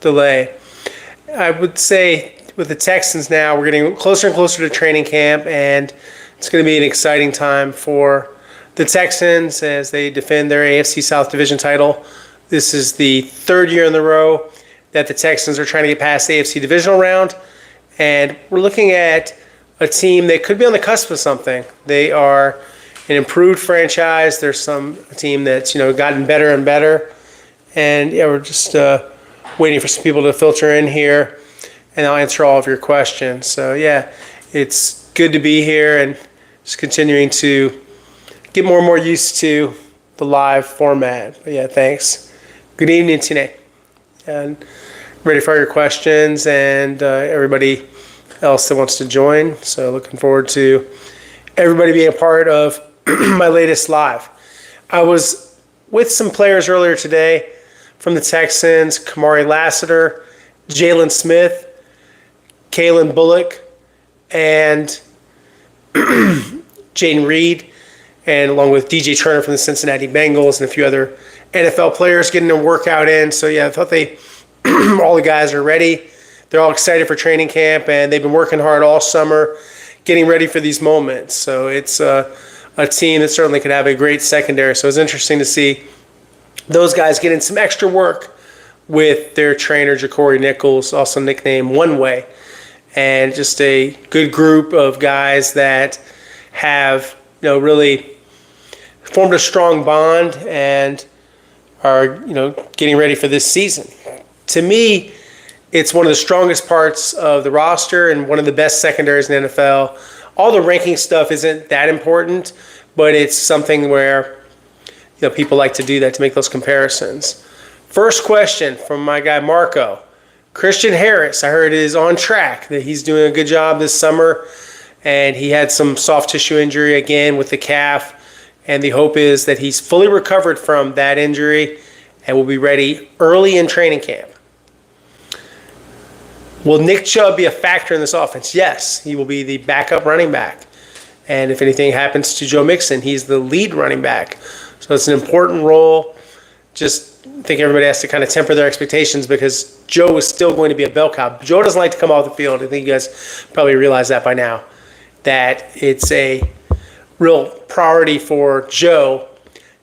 delay. I would say with the Texans now, we're getting closer and closer to training camp, and it's going to be an exciting time for the Texans as they defend their AFC South Division title. This is the third year in a row that the Texans are trying to get past the AFC divisional round, and we're looking at a team that could be on the cusp of something. They are an improved franchise. There's a team that's gotten better and better, and we're just waiting for some people to filter in here, and I'll answer all of your questions. So it's good to be here and just continuing to get more and more used to the live format. But thanks. Good evening, Tine. And ready for your questions and everybody else that wants to join. So looking forward to everybody being a part of my latest live. I was with some players earlier today from the Texans: Kamari Lassiter, Jalen Smith, Kalen Bullock, and Jaden Reed, and along with DJ Turner from the Cincinnati Bengals and a few other NFL players getting a workout in. So I thought all the guys are ready. They're all excited for training camp, and they've been working hard all summer getting ready for these moments. So it's a team that certainly could have a great secondary. So it's interesting to see those guys getting some extra work with their trainer, Ja'Cory Nichols, also nicknamed One Way, and just a good group of guys that have really formed a strong bond and are getting ready for this season. To me, it's one of the strongest parts of the roster and one of the best secondaries in the NFL. All the ranking stuff isn't that important, but it's something where people like to do that to make those comparisons. First question from my guy Marco. Christian Harris, I heard, is on track, that he's doing a good job this summer, and he had some soft tissue injury again with the calf, and the hope is that he's fully recovered from that injury and will be ready early in training camp. Will Nick Chubb be a factor in this offense? Yes, he will be the backup running back. And if anything happens to Joe Mixon, he's the lead running back. So it's an important role. Just think everybody has to kind of temper their expectations because Joe is still going to be a bell cow. Joe doesn't like to come off the field. I think you guys probably realize that by now, that it's a real priority for Joe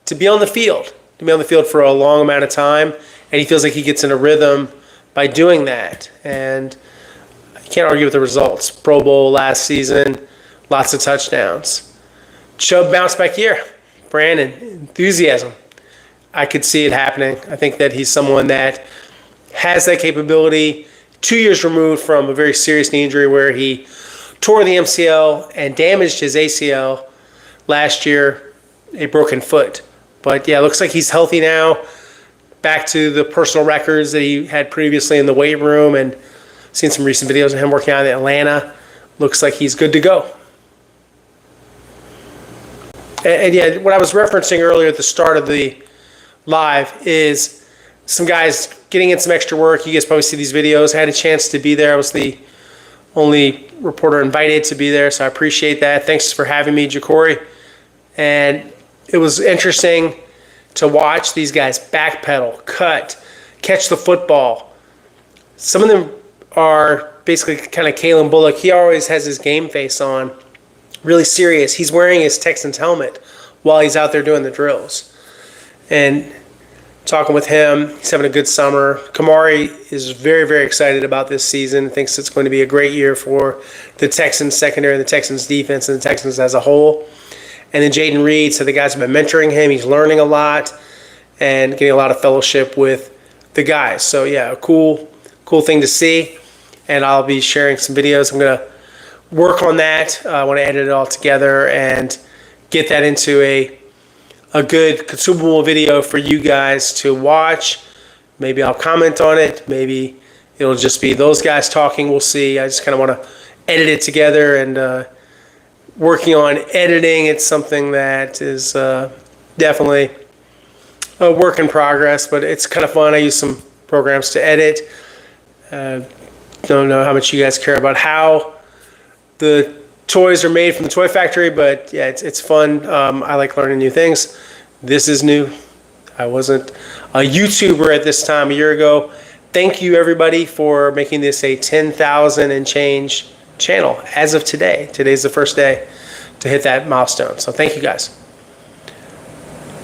to be on the field for a long amount of time, and he feels like he gets in a rhythm by doing that. And you can't argue with the results. Pro Bowl last season, lots of touchdowns. Chubb bounced back here. Brandon, enthusiasm. I could see it happening. I think that he's someone that has that capability. 2 years removed from a very serious knee injury where he tore the MCL and damaged his ACL last year, a broken foot. But it looks like he's healthy now. Back to the personal records that he had previously in the weight room, and seen some recent videos of him working out in Atlanta. Looks like he's good to go. And what I was referencing earlier at the start of the live is some guys getting in some extra work. You guys probably see these videos. I had a chance to be there. I was the only reporter invited to be there, so I appreciate that. Thanks for having me, Ja'Cory. And it was interesting to watch these guys backpedal, cut, catch the football. Some of them are basically kind of Kalen Bullock. He always has his game face on, really serious. He's wearing his Texans helmet while he's out there doing the drills. And talking with him, he's having a good summer. Kamari is very, very excited about this season, thinks it's going to be a great year for the Texans secondary and the Texans defense and the Texans as a whole. And then Jaden Reed, so the guys have been mentoring him. He's learning a lot and getting a lot of fellowship with the guys. So, a cool thing to see. And I'll be sharing some videos. I'm going to work on that. I want to edit it all together and get that into a good consumable video for you guys to watch. Maybe I'll comment on it. Maybe it'll just be those guys talking. We'll see. I just kind of want to edit it together, and working on editing, it's something that is definitely a work in progress, but it's kind of fun. I use some programs to edit. Don't know how much you guys care about how the toys are made from the toy factory, but it's fun. I like learning new things. This is new. I wasn't a YouTuber at this time a year ago. thank you, everybody, for making this a 10,000 and change channel as of today. Today's the first day to hit that milestone. So thank you, guys.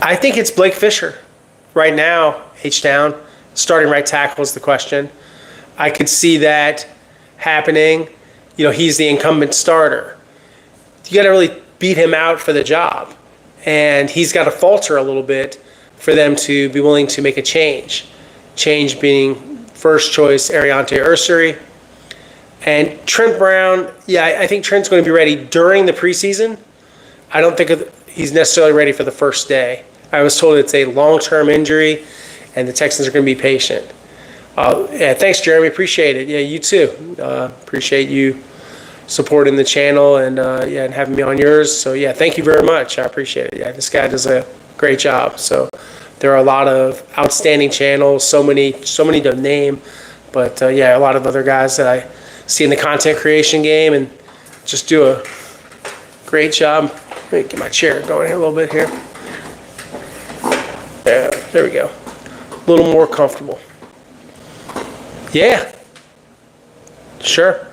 I think it's Blake Fisher. Right now, H-Town, starting right tackle is the question. I could see that happening. You know, he's the incumbent starter. You got to really beat him out for the job. And he's got to falter a little bit for them to be willing to make a change. Change being first choice Ariante Ursary. And Trent Brown, I think Trent's going to be ready during the preseason. I don't think he's necessarily ready for the first day. I was told it's a long-term injury, and the Texans are going to be patient. Thanks, Jeremy. Appreciate it. Yeah, you too. Appreciate you supporting the channel and having me on yours. So, thank you very much. I appreciate it. Yeah, this guy does a great job. So there are a lot of outstanding channels, so many to name. But, a lot of other guys that I see in the content creation game and just do a great job. Let me get my chair going here a little bit here. Yeah, there we go. A little more comfortable. Yeah. Sure.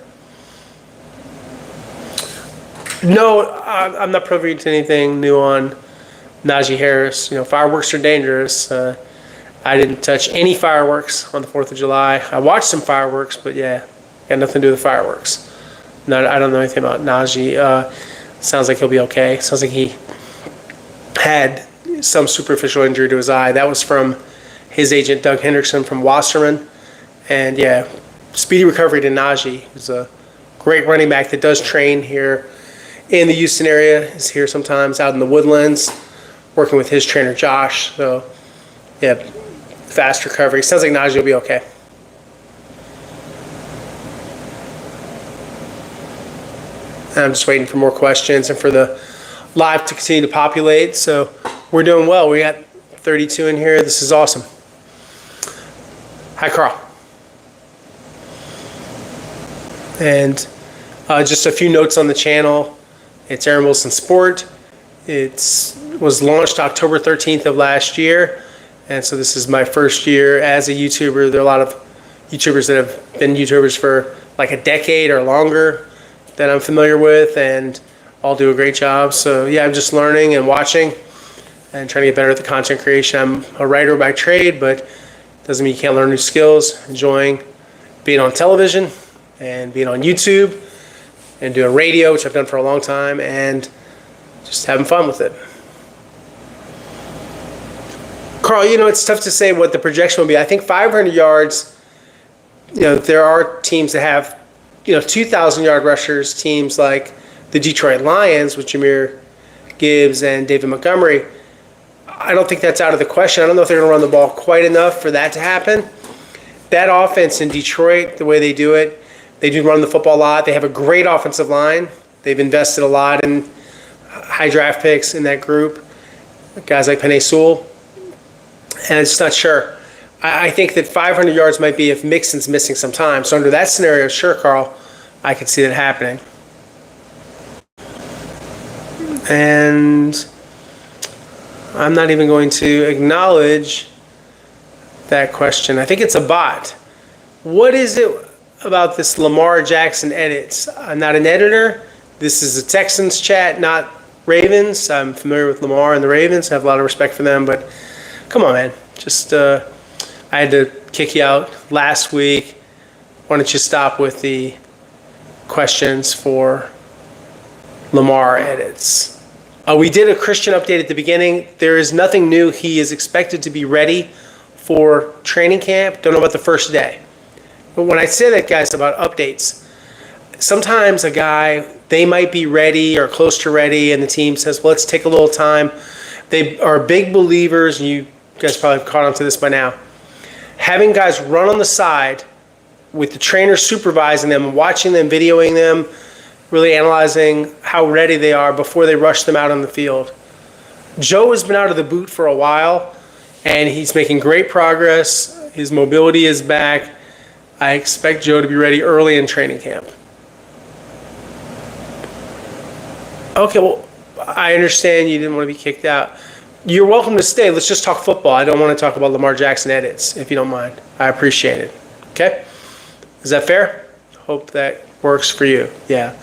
No, I'm not privy to anything new on Najee Harris. You know, fireworks are dangerous. I didn't touch any fireworks on the 4th of July. I watched some fireworks, but got nothing to do with fireworks. No, I don't know anything about Najee. Sounds like he'll be okay. Sounds like he had some superficial injury to his eye. That was from his agent, Doug Hendrickson from Wasserman. And speedy recovery to Najee. He's a great running back that does train here in the Houston area. He's here sometimes out in the Woodlands, working with his trainer, Josh. So, fast recovery. Sounds like Najee will be okay. And I'm just waiting for more questions and for the live to continue to populate. So we're doing well. We got 32 in here. This is awesome. Hi, Carl. And just a few notes on the channel. It's Aaron Wilson Sport. It was launched October 13th of last year. And so this is my first year as a YouTuber. There are a lot of YouTubers that have been YouTubers for like a decade or longer that I'm familiar with, and all do a great job. So I'm just learning and watching and trying to get better at the content creation. I'm a writer by trade, but doesn't mean you can't learn new skills. Enjoying being on television and being on YouTube and doing radio, which I've done for a long time, and just having fun with it. Carl, it's tough to say what the projection will be. I think 500 yards, there are teams that have, 2,000-yard rushers, teams like the Detroit Lions with Jahmyr Gibbs and David Montgomery. I don't think that's out of the question. I don't know if they're going to run the ball quite enough for that to happen. That offense in Detroit, the way they do it, they do run the football a lot. They have a great offensive line. They've invested a lot in high draft picks in that group, guys like Penei Sewell. And I'm just not sure. I think that 500 yards might be if Mixon's missing some time. So under that scenario, sure, Carl, I could see that happening. And I'm not even going to acknowledge that question. I think it's a bot. What is it about this Lamar Jackson edits? I'm not an editor. This is a Texans chat, not Ravens. I'm familiar with Lamar and the Ravens. I have a lot of respect for them, but come on, man. Just I had to kick you out last week. Why don't you stop with the questions for Lamar edits? We did a Christian update at the beginning. There is nothing new. He is expected to be ready for training camp. Don't know about the first day. But when I say that, guys, about updates, sometimes a guy, they might be ready or close to ready, and the team says, well, let's take a little time. They are big believers, and you guys probably have caught on to this by now. Having guys run on the side with the trainer supervising them, watching them, videoing them, really analyzing how ready they are before they rush them out on the field. Joe has been out of the boot for a while, and he's making great progress. His mobility is back. I expect Joe to be ready early in training camp. Okay, well, I understand you didn't want to be kicked out. You're welcome to stay. Let's just talk football. I don't want to talk about Lamar Jackson edits, if you don't mind. I appreciate it. Okay? Is that fair? Hope that works for you. Yeah.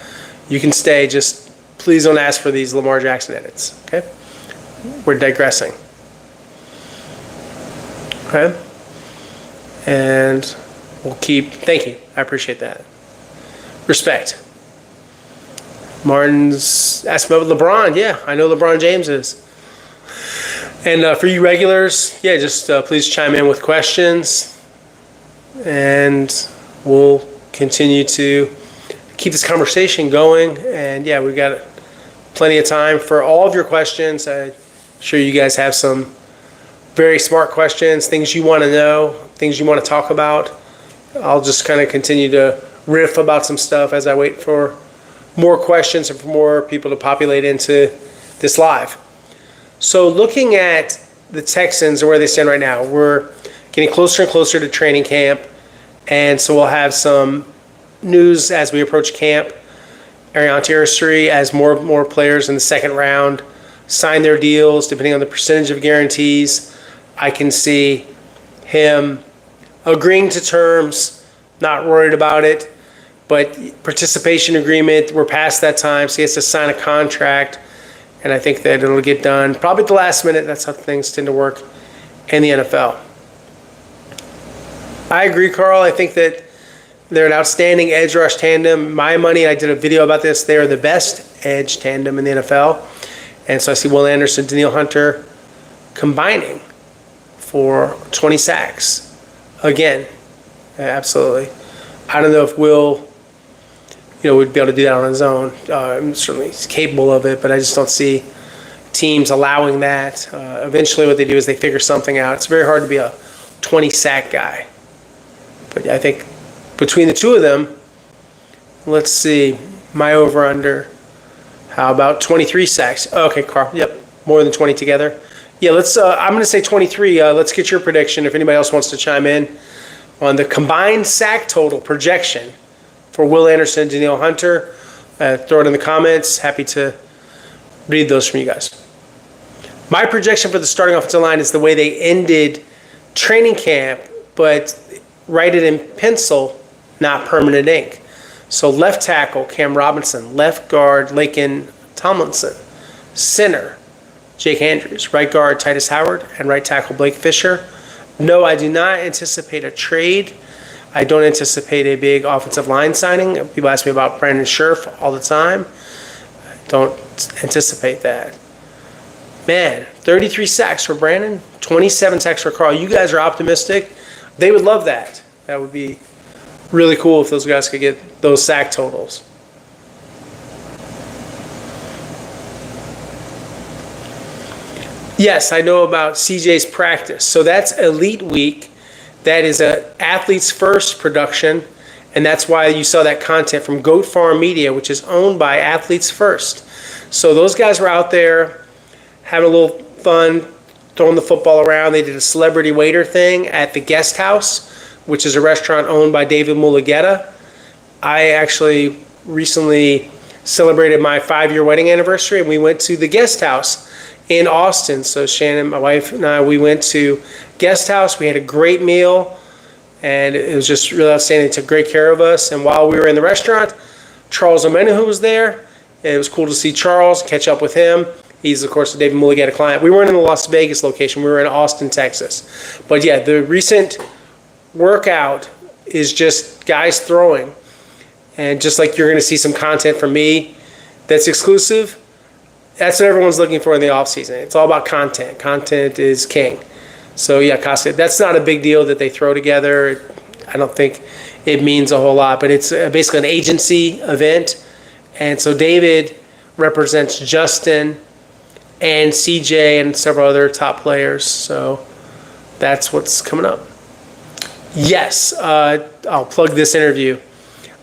You can stay. Just please don't ask for these Lamar Jackson edits. Okay? We're digressing. Okay? And we'll keep. Thank you. I appreciate that. Respect. Martin's asking about LeBron. Yeah, I know LeBron James is. And for you regulars, yeah, just please chime in with questions. And we'll continue to keep this conversation going. And yeah, we've got plenty of time for all of your questions. I'm sure you guys have some very smart questions, things you want to know, things you want to talk about. I'll just kind of continue to riff about some stuff as I wait for more questions and for more people to populate into this live. So looking at the Texans and where they stand right now, we're getting closer and closer to training camp. And so we'll have some news as we approach camp. Arian Tertiary, as more players in the second round sign their deals, depending on the percentage of guarantees, I can see him agreeing to terms, not worried about it. But participation agreement, we're past that time, so he has to sign a contract. And I think that it'll get done probably at the last minute. That's how things tend to work in the NFL. I agree, Carl. I think that they're an outstanding edge rush tandem. My money, I did a video about this, they are the best edge tandem in the NFL. And so I see Will Anderson, Danielle Hunter combining for 20 sacks. Again, absolutely. I don't know if Will, would be able to do that on his own. Certainly he's capable of it, but I just don't see teams allowing that. Eventually what they do is they figure something out. It's very hard to be a 20-sack guy. But I think between the two of them, let's see, my over-under, how about 23 sacks? Okay, Carl, yep, more than 20 together. Yeah, let's. I'm going to say 23. Let's get your prediction if anybody else wants to chime in on the combined sack total projection for Will Anderson and Danielle Hunter. Throw it in the comments. Happy to read those from you guys. My projection for the starting offensive line is the way they ended training camp, but write it in pencil, not permanent ink. So left tackle, Cam Robinson. Left guard, Laken Tomlinson. Center, Jake Andrews. Right guard, Titus Howard. And right tackle, Blake Fisher. No, I do not anticipate a trade. I don't anticipate a big offensive line signing. People ask me about Brandon Scherf all the time. I don't anticipate that. Man, 33 sacks for Brandon, 27 sacks for Carl. You guys are optimistic. They would love that. That would be really cool if those guys could get those sack totals. Yes, I know about CJ's practice. So that's Elite Week. That is an Athletes First production, and that's why you saw that content from Goat Farm Media, which is owned by Athletes First. So those guys were out there having a little fun, throwing the football around. They did a celebrity waiter thing at the Guest House, which is a restaurant owned by David Mulugeta. I actually recently celebrated my 5-year wedding anniversary, and we went to the Guest House in Austin. So Shannon, my wife, and I, we went to Guest House. We had a great meal, and it was just really outstanding. They took great care of us. And while we were in the restaurant, Charles Omenihu was there. It was cool to see Charles, catch up with him. He's, of course, a David Mulugeta client. We weren't in the Las Vegas location. We were in Austin, Texas. But, yeah, the recent workout is just guys throwing. And just like you're going to see some content from me that's exclusive, that's what everyone's looking for in the offseason. It's all about content. Content is king. So, yeah, Costa, that's not a big deal that they throw together. I don't think it means a whole lot. But it's basically an agency event. And so David represents Justin and CJ and several other top players. So that's what's coming up. Yes, I'll plug this interview.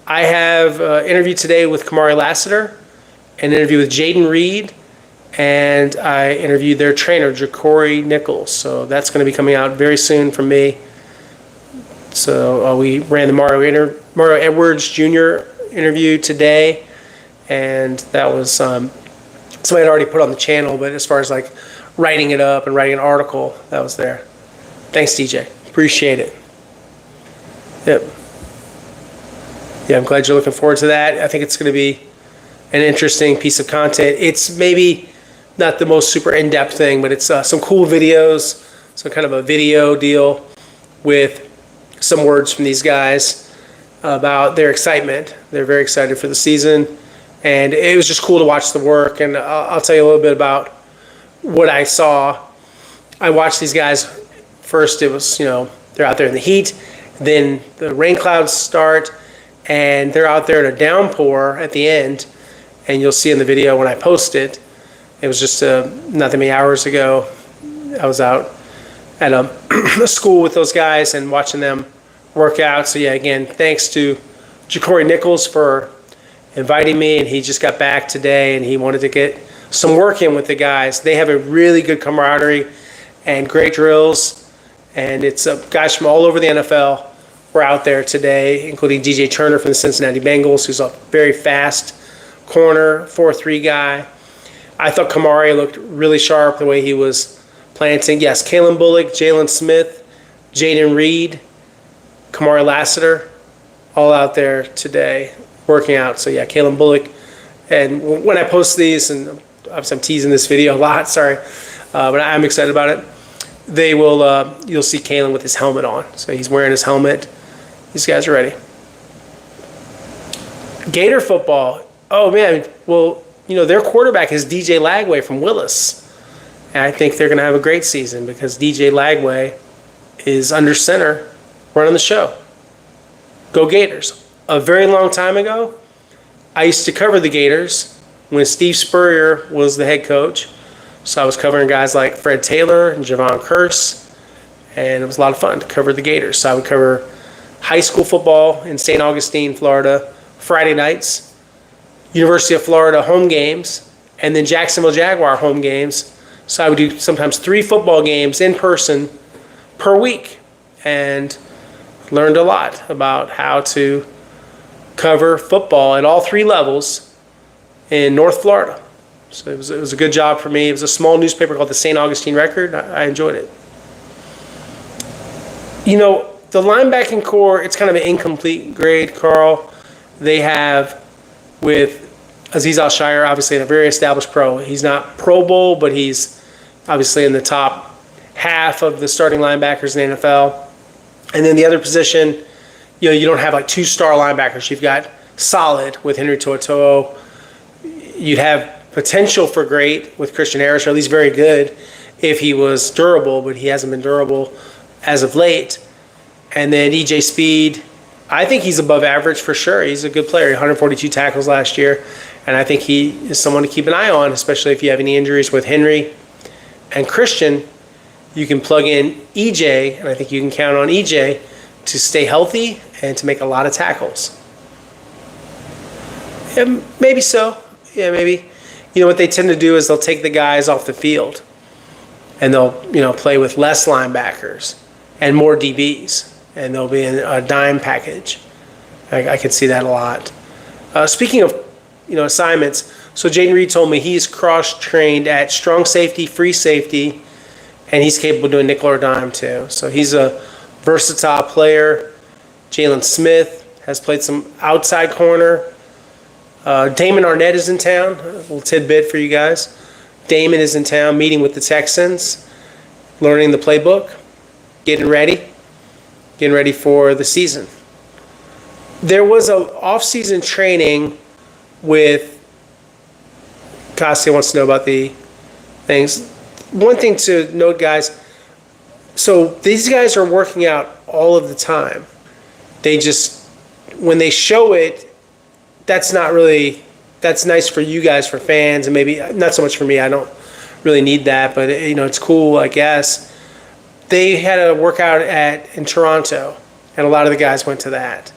I have an interview today with Kamari Lassiter, an interview with Jaden Reed, and I interviewed their trainer, Ja'Cory Nichols. So that's going to be coming out very soon from me. So we ran the Mario Edwards Jr. interview today, and that was somebody I'd already put on the channel, but as far as like writing it up and writing an article, that was there. Thanks, DJ. Appreciate it. Yep. Yeah, I'm glad you're looking forward to that. I think it's going to be an interesting piece of content. It's maybe not the most super in-depth thing, but it's some cool videos, some kind of a video deal with some words from these guys about their excitement. They're very excited for the season, and it was just cool to watch the work. And I'll tell you a little bit about what I saw. I watched these guys. First, it was, they're out there in the heat. Then the rain clouds start, and they're out there in a downpour at the end. And you'll see in the video when I post it, it was just not that many hours ago. I was out at a school with those guys and watching them work out. So yeah, again, thanks to Ja'Cory Nichols for inviting me, and he just got back today and he wanted to get some work in with the guys. They have a really good camaraderie and great drills, and it's guys from all over the NFL were out there today, including DJ Turner from the Cincinnati Bengals, who's a very fast corner, 4-3 guy. I thought Kamari looked really sharp the way he was planting. Yes, Kalen Bullock, Jalen Smith, Jaden Reed, Kamari Lassiter, all out there today working out. So yeah, Kalen Bullock. And when I post these, and obviously I'm teasing this video a lot, sorry, but I'm excited about it. They will, you'll see Kalen with his helmet on. So he's wearing his helmet. These guys are ready. Gator football. Oh man, well, their quarterback is DJ Lagway from Willis. And I think they're going to have a great season because DJ Lagway is under center running the show. Go Gators. A very long time ago, I used to cover the Gators when Steve Spurrier was the head coach. So I was covering guys like Fred Taylor and Javon Curse, and it was a lot of fun to cover the Gators. So I would cover high school football in St. Augustine, Florida, Friday nights, University of Florida home games, and then Jacksonville Jaguar home games. So I would do sometimes 3 football games in person per week, and learned a lot about how to cover football at all 3 levels in North Florida. So it was a good job for me. It was a small newspaper called the St. Augustine Record. I enjoyed it. The linebacking core, it's kind of an incomplete grade, Carl. They have, with Azeez Al-Shaair, obviously a very established pro. He's not Pro Bowl, but he's obviously in the top half of the starting linebackers in the NFL. And then the other position, you don't have like 2-star linebackers. You've got solid with Henry To'oTo'o. You'd have potential for great with Christian Harris, or at least very good if he was durable, but he hasn't been durable as of late. And then EJ Speed, I think he's above average for sure. He's a good player. 142 tackles last year, and I think he is someone to keep an eye on, especially if you have any injuries with Henry and Christian. You can plug in EJ, and I think you can count on EJ to stay healthy and to make a lot of tackles. Yeah, maybe so. Yeah, maybe. What they tend to do is they'll take the guys off the field, and they'll play with less linebackers and more DBs, and they'll be in a dime package. I could see that a lot. Speaking of assignments, so Jaden Reed told me he's cross-trained at strong safety, free safety, and he's capable of doing nickel or dime too. So he's a versatile player. Jalen Smith has played some outside corner. Damon Arnett is in town. A little tidbit for you guys. Damon is in town meeting with the Texans, learning the playbook, getting ready for the season. There was an off-season training with, Cassia wants to know about the things. One thing to note, guys, so these guys are working out all of the time. They just, when they show it, that's nice for you guys, for fans, and maybe not so much for me. I don't really need that, but it's cool, I guess. They had a workout in Toronto, and a lot of the guys went to that.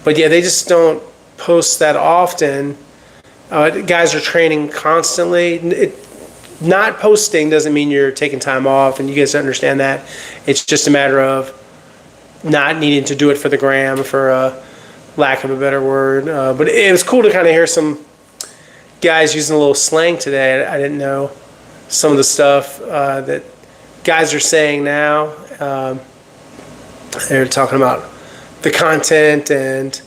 But yeah, they just don't post that often. Guys are training constantly. Not posting doesn't mean you're taking time off, and you guys understand that. It's just a matter of not needing to do it for the gram, for lack of a better word. But it was cool to kind of hear some guys using a little slang today. I didn't know some of the stuff that guys are saying now. They're talking about the content. And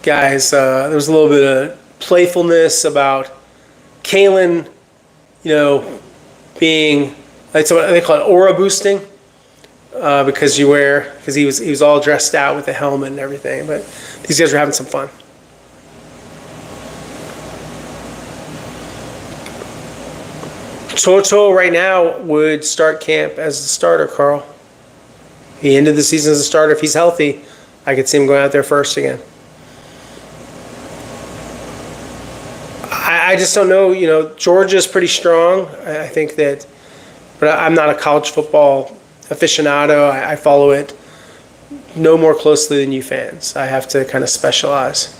guys, there was a little bit of playfulness about Kalen, being, that's what they call it, aura boosting, because he was all dressed out with the helmet and everything. But these guys were having some fun. Toto right now would start camp as the starter, Carl. He ended the season as a starter. If he's healthy, I could see him going out there first again. I just don't know. Georgia's pretty strong. I think that, but I'm not a college football aficionado. I follow it no more closely than you fans. I have to kind of specialize.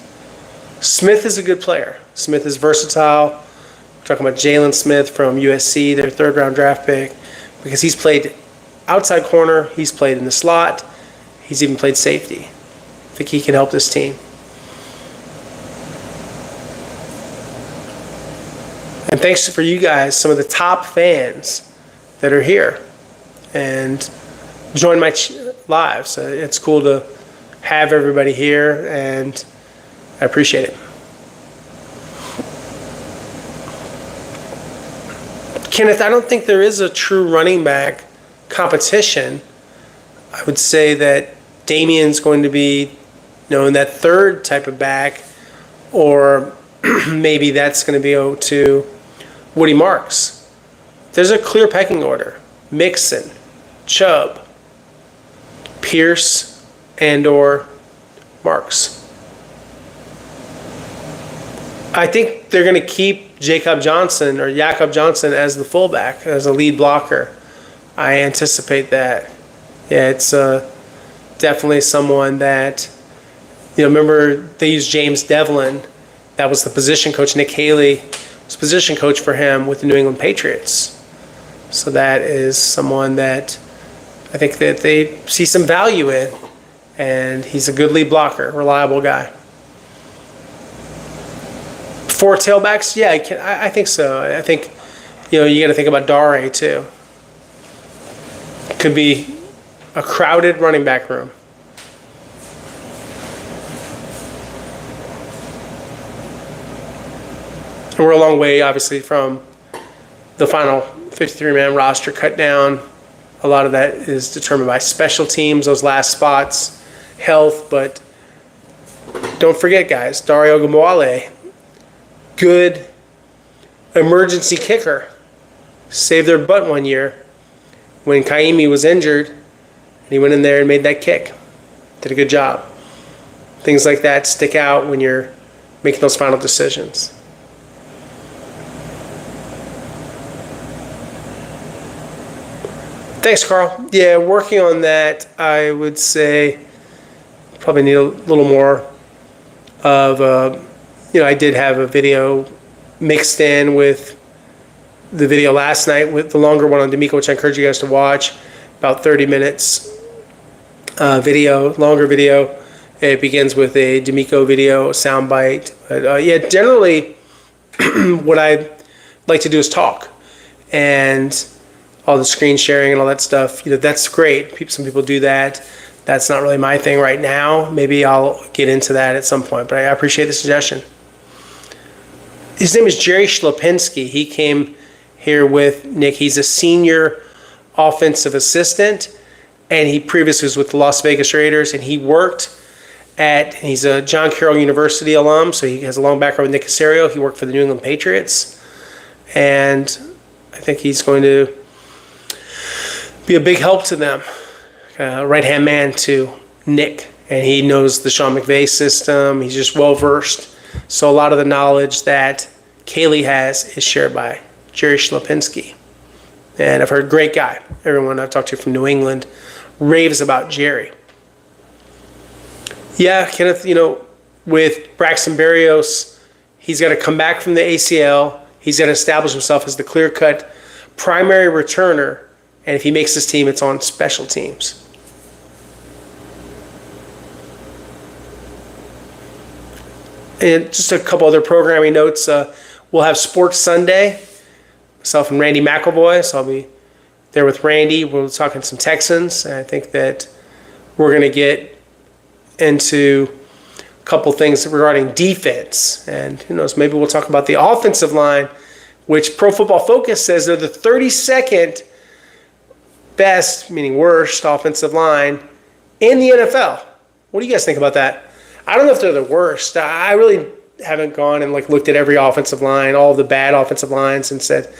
Smith is a good player. Smith is versatile. Talking about Jalen Smith from USC, their third-round draft pick, because he's played outside corner, he's played in the slot, he's even played safety. I think he can help this team. And thanks for you guys, some of the top fans that are here and join my lives. It's cool to have everybody here, and I appreciate it. Kenneth, I don't think there is a true running back competition. I would say that Damien's going to be, in that third type of back, or maybe that's going to be to Woody Marks. There's a clear pecking order. Mixon, Chubb, Pierce, and/or Marks. I think they're going to keep Jakob Johnson as the fullback, as a lead blocker. I anticipate that. Yeah, it's definitely someone that, remember they used James Devlin. That was the position coach. Nick Haley was position coach for him with the New England Patriots. So that is someone that I think that they see some value in. And he's a good lead blocker, reliable guy. 4 tailbacks? Yeah, I think so. I think, you got to think about Dare too. Could be a crowded running back room. And we're a long way, obviously, from the final 53-man roster cut down. A lot of that is determined by special teams, those last spots, health. But don't forget, guys, Dario Ogunbowale, good emergency kicker, saved their butt one year when Kaimi was injured, and he went in there and made that kick. Did a good job. Things like that stick out when you're making those final decisions. Thanks, Carl. Yeah, working on that, I would say probably need a little more of I did have a video mixed in with the video last night, with the longer one on D'Amico, which I encourage you guys to watch. About 30 minutes longer video. It begins with a D'Amico video, a soundbite. But generally, what I like to do is talk. And all the screen sharing and all that stuff, that's great. Some people do that. That's not really my thing right now. Maybe I'll get into that at some point, but I appreciate the suggestion. His name is Jerry Schlapinski. He came here with Nick. He's a senior offensive assistant, and he previously was with the Las Vegas Raiders, and he worked he's a John Carroll University alum, so he has a long background with Nick Caserio. He worked for the New England Patriots, and I think he's going to be a big help to them. Right-hand man to Nick, and he knows the Sean McVay system. He's just well-versed. So a lot of the knowledge that Kaylee has is shared by Jerry Schlapinski. And I've heard, great guy. Everyone I've talked to from New England raves about Jerry. Yeah, Kenneth, with Braxton Berrios, he's got to come back from the ACL. He's got to establish himself as the clear-cut primary returner. And if he makes this team, it's on special teams. And just a couple other programming notes. We'll have Sports Sunday. Myself and Randy McElvoy. So I'll be there with Randy. We'll be talking some Texans. And I think that we're going to get into a couple things regarding defense. And who knows, maybe we'll talk about the offensive line, which Pro Football Focus says they're the 32nd best, meaning worst, offensive line in the NFL. What do you guys think about that? I don't know if they're the worst. I really haven't gone and looked at every offensive line, all the bad offensive lines, and said,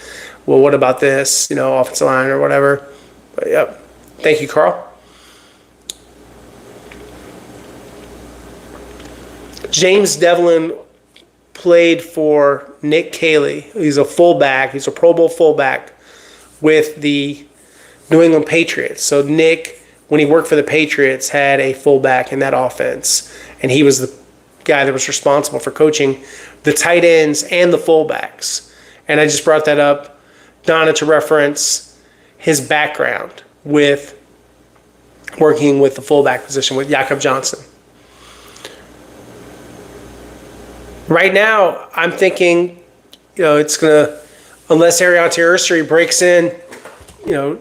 well, what about this, offensive line or whatever. But yep. Thank you, Carl. James Devlin played for Nick Caley. He's a fullback. He's a Pro Bowl fullback with the New England Patriots. So Nick, when he worked for the Patriots, had a fullback in that offense. And he was the guy that was responsible for coaching the tight ends and the fullbacks. And I just brought that up, Donna, to reference his background with working with the fullback position with Jakob Johnson. Right now, I'm thinking, it's going to, unless Ariante Ursary breaks in,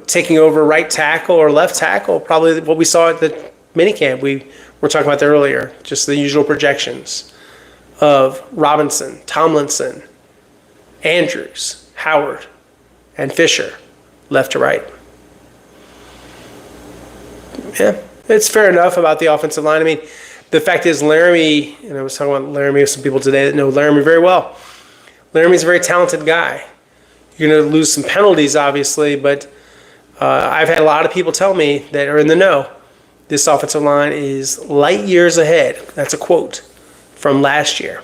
taking over right tackle or left tackle, probably what we saw at the minicamp. We were talking about that earlier, just the usual projections of Robinson, Tomlinson, Andrews, Howard, and Fisher, left to right. Yeah, it's fair enough about the offensive line. I mean, the fact is Laramie, and I was talking about Laramie with some people today that know Laramie very well. Laramie's a very talented guy. You're going to lose some penalties, obviously, but I've had a lot of people tell me that are in the know. This offensive line is light years ahead. That's a quote from last year.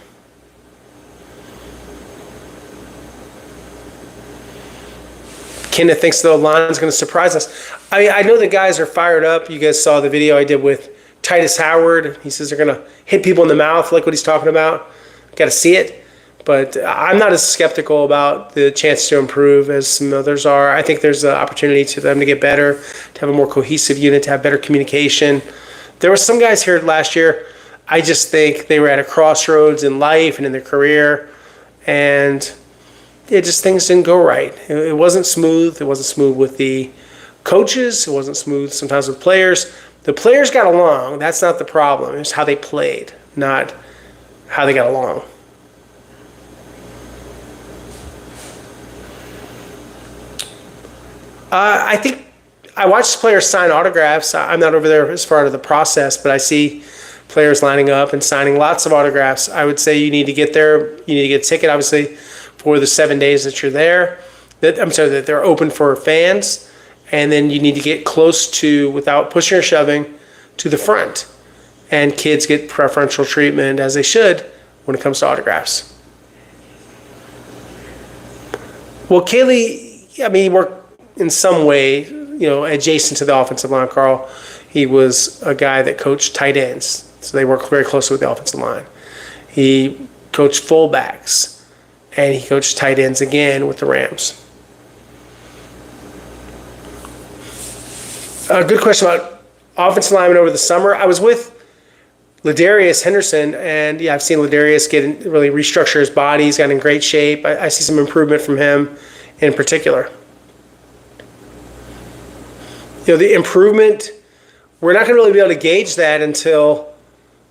Kenneth thinks the line is going to surprise us. I know the guys are fired up. You guys saw the video I did with Titus Howard. He says they're going to hit people in the mouth, like what he's talking about. Got to see it. But I'm not as skeptical about the chance to improve as some others are. I think there's an opportunity for them to get better, to have a more cohesive unit, to have better communication. There were some guys here last year, I just think they were at a crossroads in life and in their career, and things didn't go right. It wasn't smooth. It wasn't smooth with the coaches. It wasn't smooth sometimes with players. The players got along. That's not the problem. It's how they played, not how they got along. I think I watch players sign autographs. I'm not over there as far as the process, but I see players lining up and signing lots of autographs. I would say you need to get there. You need to get a ticket, obviously, for the 7 days that you're there. That they're open for fans. And then you need to get close to, without pushing or shoving, to the front. And kids get preferential treatment, as they should, when it comes to autographs. Well, Caley, he worked in some way, adjacent to the offensive line, Carl. He was a guy that coached tight ends, so they worked very closely with the offensive line. He coached fullbacks, and he coached tight ends again with the Rams. A good question about offensive linemen over the summer. I was with Ladarius Henderson, and I've seen Ladarius really restructure his body. He's got in great shape. I see some improvement from him in particular. The improvement, we're not going to really be able to gauge that until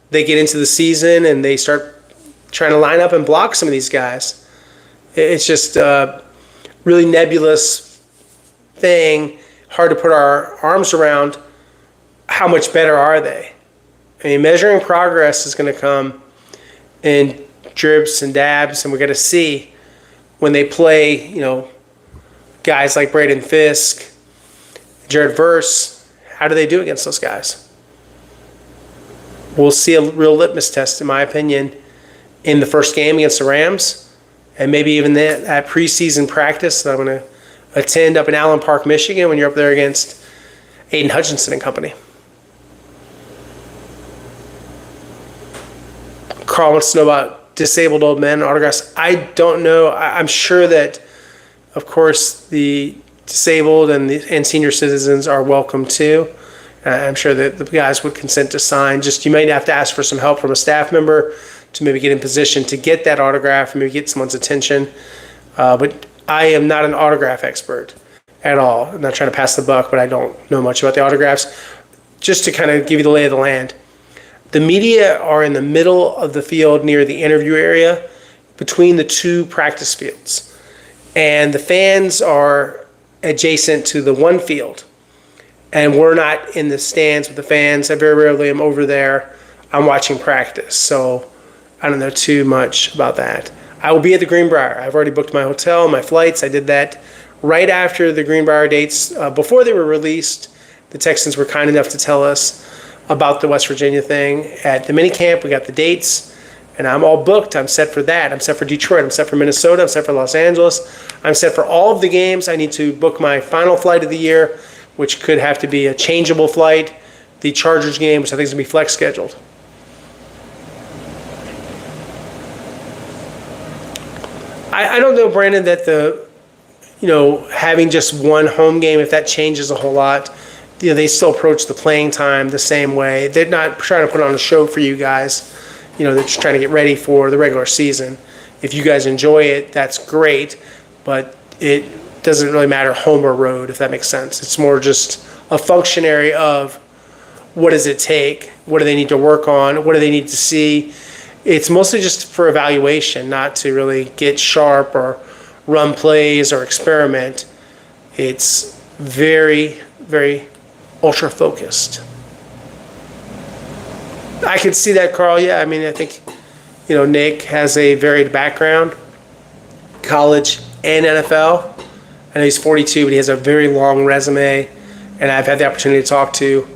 they get into the season and they start trying to line up and block some of these guys. It's just a really nebulous thing, hard to put our arms around. How much better are they? Measuring progress is going to come in drips and dabs, and we're going to see when they play, guys like Braden Fisk, Jared Verse, how do they do against those guys? We'll see a real litmus test, in my opinion, in the first game against the Rams, and maybe even that preseason practice that I'm going to attend up in Allen Park, Michigan, when you're up there against Aiden Hutchinson and company. Carl wants to know about disabled old men autographs. I don't know. I'm sure that, of course, the disabled and senior citizens are welcome too. I'm sure that the guys would consent to sign. Just you might have to ask for some help from a staff member to maybe get in position to get that autograph and maybe get someone's attention. But I am not an autograph expert at all. I'm not trying to pass the buck, but I don't know much about the autographs. Just to kind of give you the lay of the land, The media are in the middle of the field near the interview area between the two practice fields. And the fans are adjacent to the one field. And we're not in the stands with the fans. I very rarely am over there. I'm watching practice. So I don't know too much about that. I will be at the Greenbrier. I've already booked my hotel, my flights. I did that right after the Greenbrier dates. Before they were released, the Texans were kind enough to tell us about the West Virginia thing. At the minicamp, we got the dates, and I'm all booked. I'm set for that. I'm set for Detroit. I'm set for Minnesota. I'm set for Los Angeles. I'm set for all of the games. I need to book my final flight of the year, which could have to be a changeable flight. The Chargers game, which I think is going to be flex scheduled. I don't know, Brandon, that having just one home game, if that changes a whole lot, they still approach the playing time the same way. They're not trying to put on a show for you guys. They're just trying to get ready for the regular season. If you guys enjoy it, that's great, but it doesn't really matter home or road, if that makes sense. It's more just a functionary of what does it take? What do they need to work on? What do they need to see? It's mostly just for evaluation, not to really get sharp or run plays or experiment. It's very, very ultra focused. I could see that, Carl. Yeah, I mean, I think, Nick has a varied background, college and NFL. I know he's 42, but he has a very long resume, and I've had the opportunity to talk to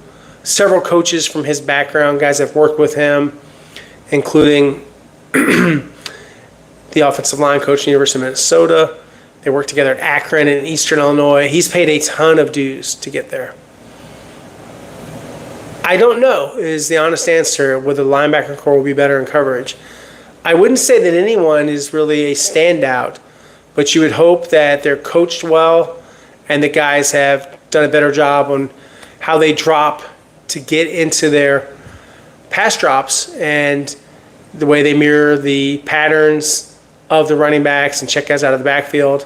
several coaches from his background, guys that have worked with him, including the offensive line coach at the University of Minnesota. They worked together at Akron and Eastern Illinois. He's paid a ton of dues to get there. I don't know is the honest answer whether the linebacker core will be better in coverage. I wouldn't say that anyone is really a standout, but you would hope that they're coached well and the guys have done a better job on how they drop to get into their pass drops and the way they mirror the patterns of the running backs and check guys out of the backfield.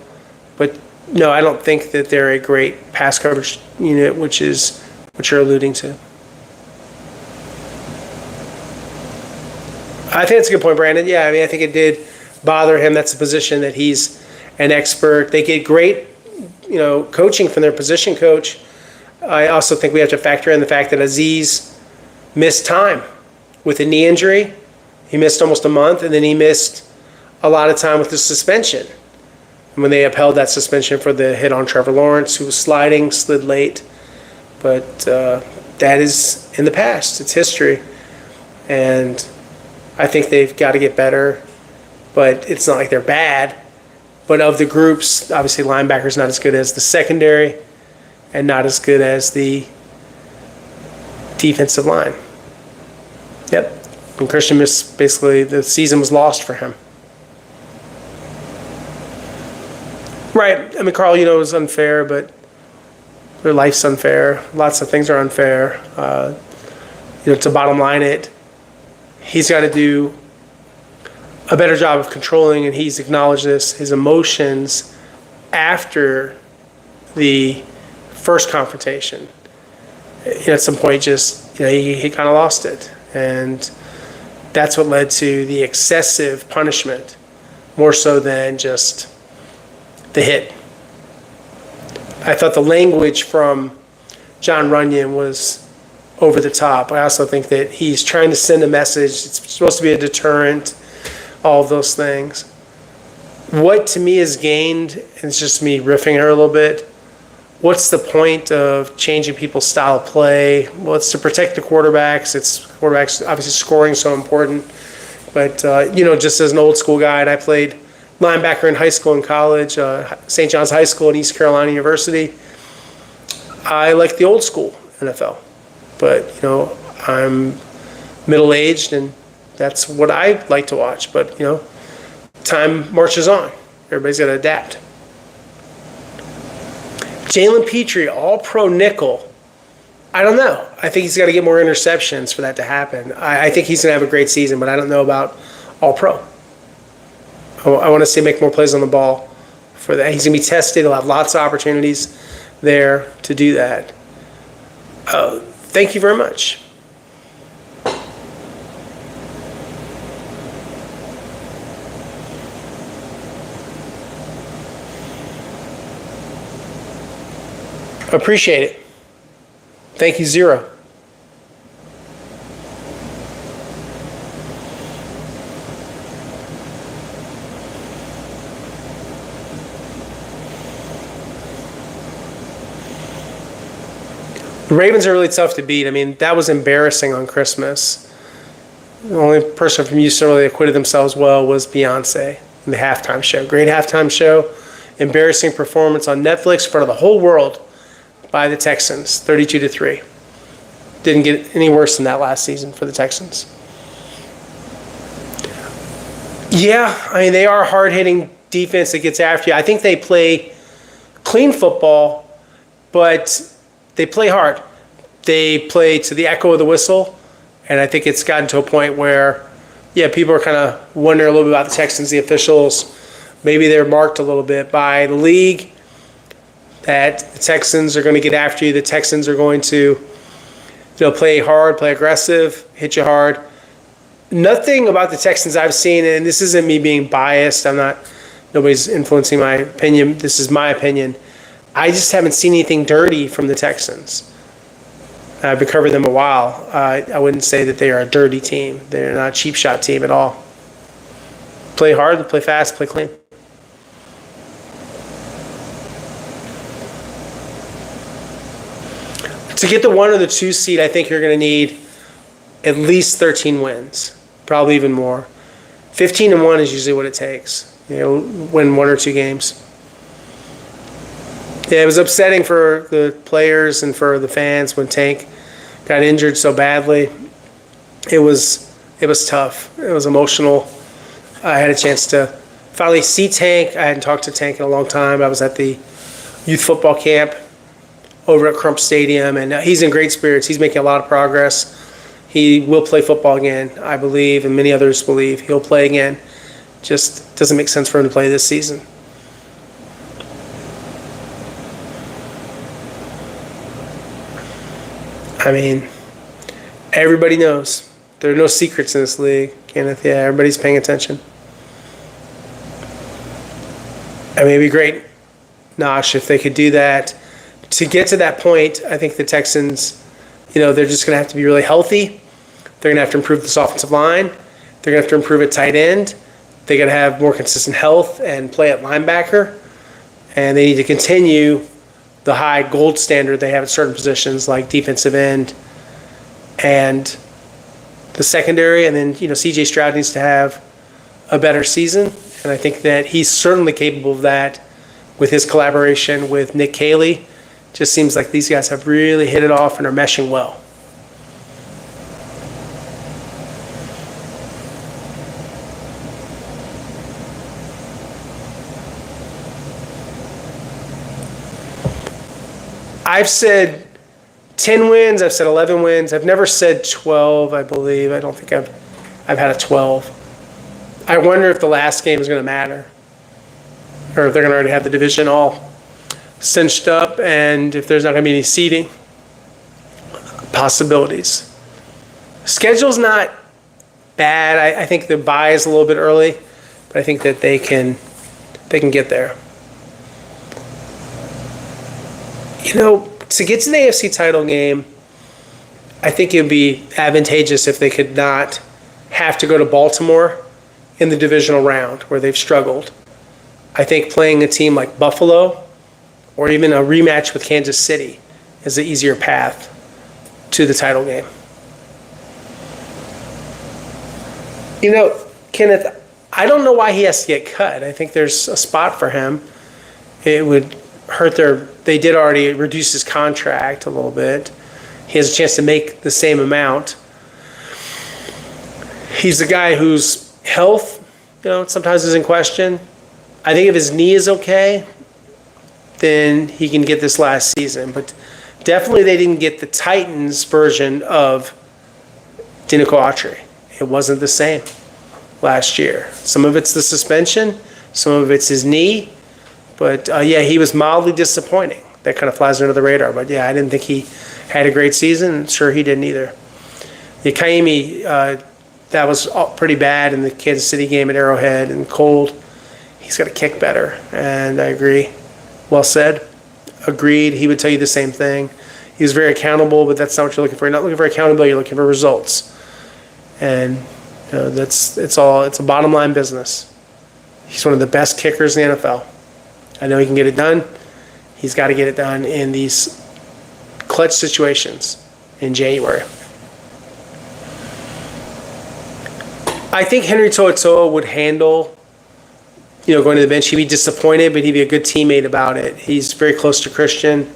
But no, I don't think that they're a great pass coverage unit, which is what you're alluding to. I think that's a good point, Brandon. Yeah, I mean, I think it did bother him. That's a position that he's an expert. They get great, coaching from their position coach. I also think we have to factor in the fact that Aziz missed time with a knee injury. He missed almost a month, and then he missed a lot of time with the suspension. And when they upheld that suspension for the hit on Trevor Lawrence, who was slid late. But that is in the past. It's history. And I think they've got to get better, but it's not like they're bad. But of the groups, obviously linebacker's not as good as the secondary and not as good as the defensive line. Yep. And Christian missed, basically the season was lost for him. Right. I mean, Carl, it was unfair, but their life's unfair. Lots of things are unfair. To bottom line it, he's got to do a better job of controlling, and he's acknowledged this, his emotions after the first confrontation. At some point, he kind of lost it. And that's what led to the excessive punishment, more so than just the hit. I thought the language from John Runyon was over the top. I also think that he's trying to send a message. It's supposed to be a deterrent, all of those things. What to me is gained, and it's just me riffing her a little bit, what's the point of changing people's style of play? Well, it's to protect the quarterbacks. It's quarterbacks, obviously scoring is so important. But, just as an old school guy, and I played linebacker in high school and college, St. John's High School and East Carolina University. I like the old school NFL. But, I'm middle-aged, and that's what I like to watch. But, time marches on. Everybody's got to adapt. Jalen Petrie, all-pro nickel. I don't know. I think he's got to get more interceptions for that to happen. I think he's going to have a great season, but I don't know about all-pro. I want to see him make more plays on the ball for that. He's going to be tested. He'll have lots of opportunities there to do that. Thank you very much. Appreciate it. Thank you, Zero. The Ravens are really tough to beat. I mean, that was embarrassing on Christmas. The only person from Houston really acquitted themselves well was Beyonce in the halftime show. Great halftime show. Embarrassing performance on Netflix in front of the whole world by the Texans, 32-3. Didn't get any worse than that last season for the Texans. Yeah, I mean, they are a hard-hitting defense that gets after you. I think they play clean football, but they play hard. They play to the echo of the whistle, and I think it's gotten to a point where, yeah, people are kind of wondering a little bit about the Texans, the officials. Maybe they're marked a little bit by the league that the Texans are going to get after you. The Texans are going to play hard, play aggressive, hit you hard. Nothing about the Texans I've seen, and this isn't me being biased. Nobody's influencing my opinion. This is my opinion. I just haven't seen anything dirty from the Texans. I've been covering them a while. I wouldn't say that they are a dirty team. They're not a cheap shot team at all. Play hard, play fast, play clean. To get the 1 or the 2 seed, I think you're going to need at least 13 wins, probably even more. 15-1 is usually what it takes. Win 1 or 2 games. Yeah, it was upsetting for the players and for the fans when Tank got injured so badly. It was tough. It was emotional. I had a chance to finally see Tank. I hadn't talked to Tank in a long time. I was at the youth football camp over at Crump Stadium, and he's in great spirits. He's making a lot of progress. He will play football again, I believe, and many others believe he'll play again. Just doesn't make sense for him to play this season. I mean, everybody knows. There are no secrets in this league, Kenneth. Yeah, everybody's paying attention. I mean, it'd be great, Nosh, if they could do that. To get to that point, I think the Texans, they're just going to have to be really healthy. They're going to have to improve this offensive line. They're going to have to improve at tight end. They're going to have more consistent health and play at linebacker. And they need to continue the high gold standard they have at certain positions like defensive end and the secondary. And then, C.J. Stroud needs to have a better season. And I think that he's certainly capable of that with his collaboration with Nick Caley. Just seems like these guys have really hit it off and are meshing well. I've said 10 wins. I've said 11 wins. I've never said 12, I believe. I don't think I've had a 12. I wonder if the last game is going to matter, or if they're going to already have the division all cinched up, and if there's not going to be any seeding possibilities. Schedule's not bad. I think the bye is a little bit early, but I think that they can get there. To get to the AFC title game, I think it would be advantageous if they could not have to go to Baltimore in the divisional round where they've struggled. I think playing a team like Buffalo or even a rematch with Kansas City is the easier path to the title game. Kenneth, I don't know why he has to get cut. I think there's a spot for him. It would hurt they did already reduce his contract a little bit. He has a chance to make the same amount. He's a guy whose health, sometimes is in question. I think if his knee is okay, then he can get this last season. But definitely they didn't get the Titans version of Denico Autry. It wasn't the same last year. Some of it's the suspension. Some of it's his knee. But, he was mildly disappointing. That kind of flies under the radar. But, I didn't think he had a great season. Sure, he didn't either. The Kaimi, that was pretty bad in the Kansas City game at Arrowhead and cold. He's got to kick better, and I agree. Well said. agreed. He would tell you the same thing. He was very accountable, but that's not what you're looking for. You're not looking for accountability. You're looking for results. And it's a bottom line business. He's one of the best kickers in the NFL. I know he can get it done. He's got to get it done in these clutch situations in January. I think Henry To'oTo'o would handle, going to the bench. He'd be disappointed, but he'd be a good teammate about it. He's very close to Christian.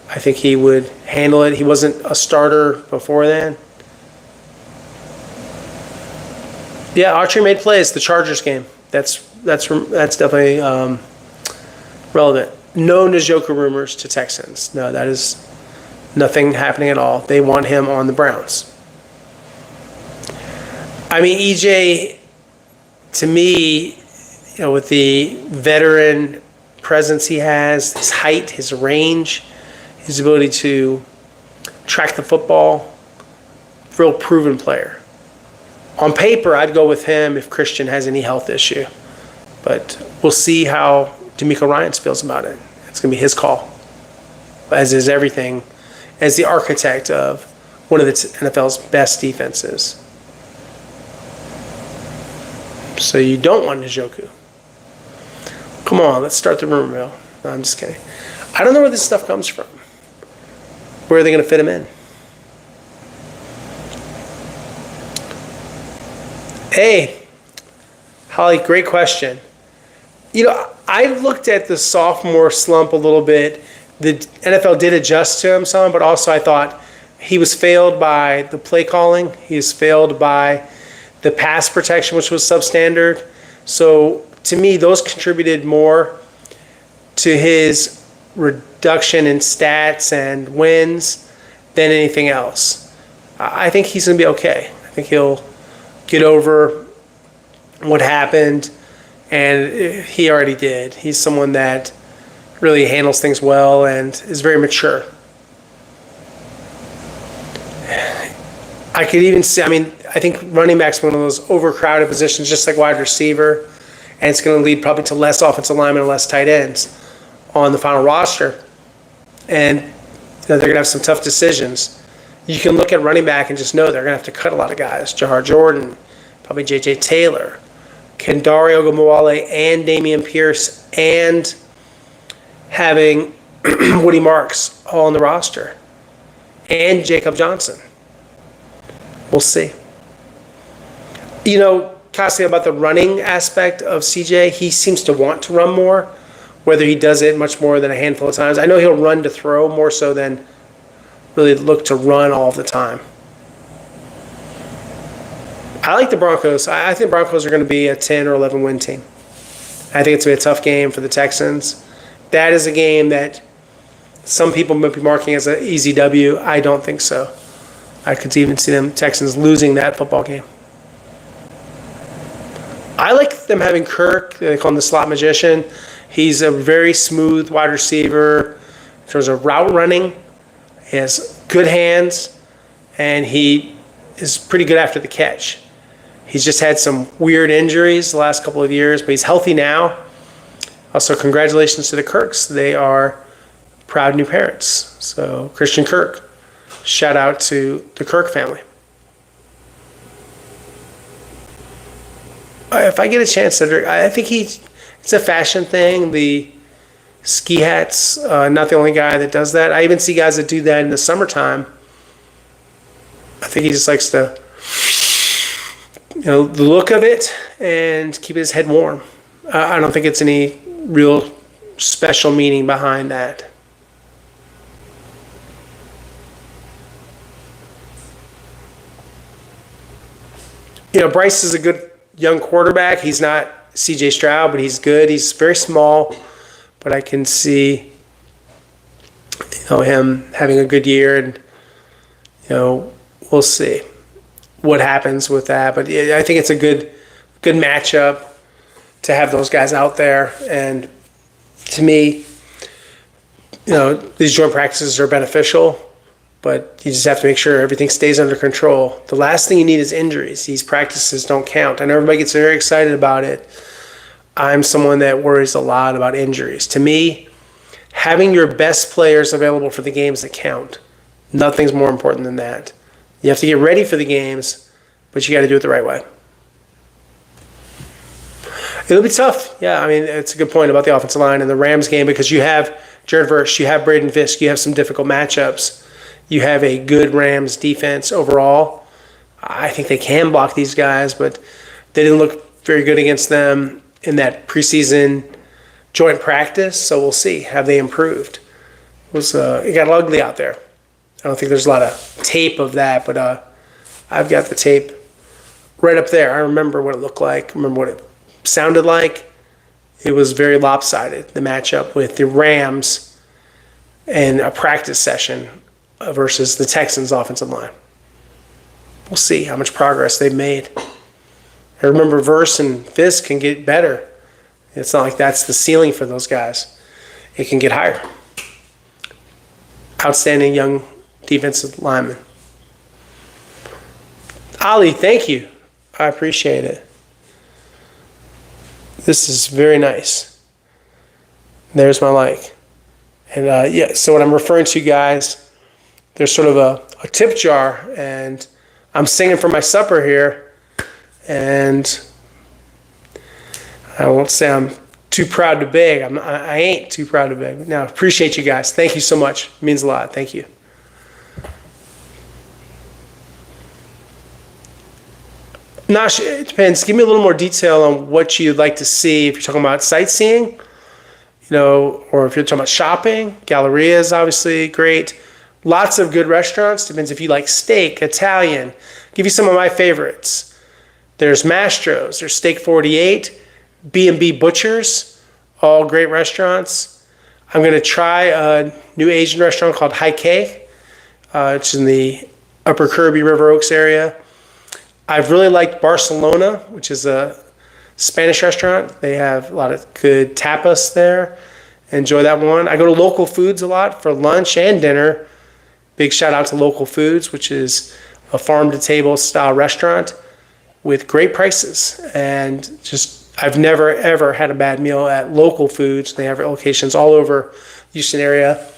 I think he would handle it. He wasn't a starter before then. Yeah, Autry made plays the Chargers game. That's definitely relevant. No Njoku rumors to Texans. No, that is nothing happening at all. They want him on the Browns. I mean, EJ, to me, with the veteran presence he has, his height, his range, his ability to track the football, real proven player. On paper, I'd go with him if Christian has any health issue. But we'll see how DeMeco Ryans feels about it. It's going to be his call, as is everything, as the architect of one of the NFL's best defenses. So you don't want Njoku. Come on, let's start the rumor mill. No, I'm just kidding. I don't know where this stuff comes from. Where are they going to fit him in? Hey, Holly, great question. I looked at the sophomore slump a little bit. The NFL did adjust to him some, but also I thought he was failed by the play calling. He was failed by the pass protection, which was substandard. So to me, those contributed more to his reduction in stats and wins than anything else. I think he's going to be okay. I think he'll get over what happened, and he already did. He's someone that really handles things well and is very mature. I could even see, I think running back's one of those overcrowded positions, just like wide receiver, and it's going to lead probably to less offensive linemen and less tight ends on the final roster. And they're going to have some tough decisions. You can look at running back and just know they're going to have to cut a lot of guys. Jahar Jordan, probably J.J. Taylor, Kendari Ogumawale, and Damian Pierce, and having Woody Marks all on the roster, and Jacob Johnson. We'll see. Constantly about the running aspect of CJ, he seems to want to run more, whether he does it much more than a handful of times. I know he'll run to throw more so than really look to run all the time. I like the Broncos. I think the Broncos are going to be a 10 or 11 win team. I think it's going to be a tough game for the Texans. That is a game that some people might be marking as an easy W. I don't think so. I could even see them Texans losing that football game. I like them having Kirk. They call him the slot magician. He's a very smooth wide receiver in terms of route running. He has good hands, and he is pretty good after the catch. He's just had some weird injuries the last couple of years, but he's healthy now. Also, congratulations to the Kirks. They are proud new parents. So, Christian Kirk, shout out to the Kirk family. If I get a chance, Cedric, I think it's a fashion thing. The ski hats, not the only guy that does that. I even see guys that do that in the summertime. I think he just likes the look of it and keep his head warm. I don't think it's any real special meaning behind that. Bryce is a good young quarterback. He's not C.J. Stroud, but he's good. He's very small, but I can see him having a good year, and we'll see what happens with that. But I think it's a good matchup to have those guys out there. And to me, these joint practices are beneficial, but you just have to make sure everything stays under control. The last thing you need is injuries. These practices don't count. I know everybody gets very excited about it. I'm someone that worries a lot about injuries. To me, having your best players available for the games that count. Nothing's more important than that. You have to get ready for the games, but you got to do it the right way. It'll be tough. Yeah, I mean, it's a good point about the offensive line in the Rams game, because you have Jared Verse, you have Braden Fisk, you have some difficult matchups. You have a good Rams defense overall. I think they can block these guys, but they didn't look very good against them in that preseason joint practice, so we'll see. Have they improved? It got ugly out there. I don't think there's a lot of tape of that, but I've got the tape right up there. I remember what it looked like. I remember what it sounded like. It was very lopsided, the matchup with the Rams and a practice session versus the Texans' offensive line. We'll see how much progress they've made. I remember Verse and Fisk can get better. It's not like that's the ceiling for those guys. It can get higher. Outstanding young defensive lineman. Ali, thank you. I appreciate it. This is very nice. There's my like. And so what I'm referring to, guys, there's sort of a tip jar, and I'm singing for my supper here, and I won't say I'm too proud to beg. I ain't too proud to beg. Now, appreciate you guys. Thank you so much. It means a lot. Thank you. Nash, it depends. Give me a little more detail on what you'd like to see. If you're talking about sightseeing, or if you're talking about shopping. Galleria is obviously great. Lots of good restaurants. Depends if you like steak, Italian. Give you some of my favorites. There's Mastro's. There's Steak 48. B&B Butchers. All great restaurants. I'm going to try a new Asian restaurant called Hai Kei. It's in the Upper Kirby, River Oaks area. I've really liked Barcelona, which is a Spanish restaurant. They have a lot of good tapas there. Enjoy that one. I go to Local Foods a lot for lunch and dinner. Big shout out to Local Foods, which is a farm-to-table style restaurant with great prices. And I've never, ever had a bad meal at Local Foods. They have locations all over the Houston area,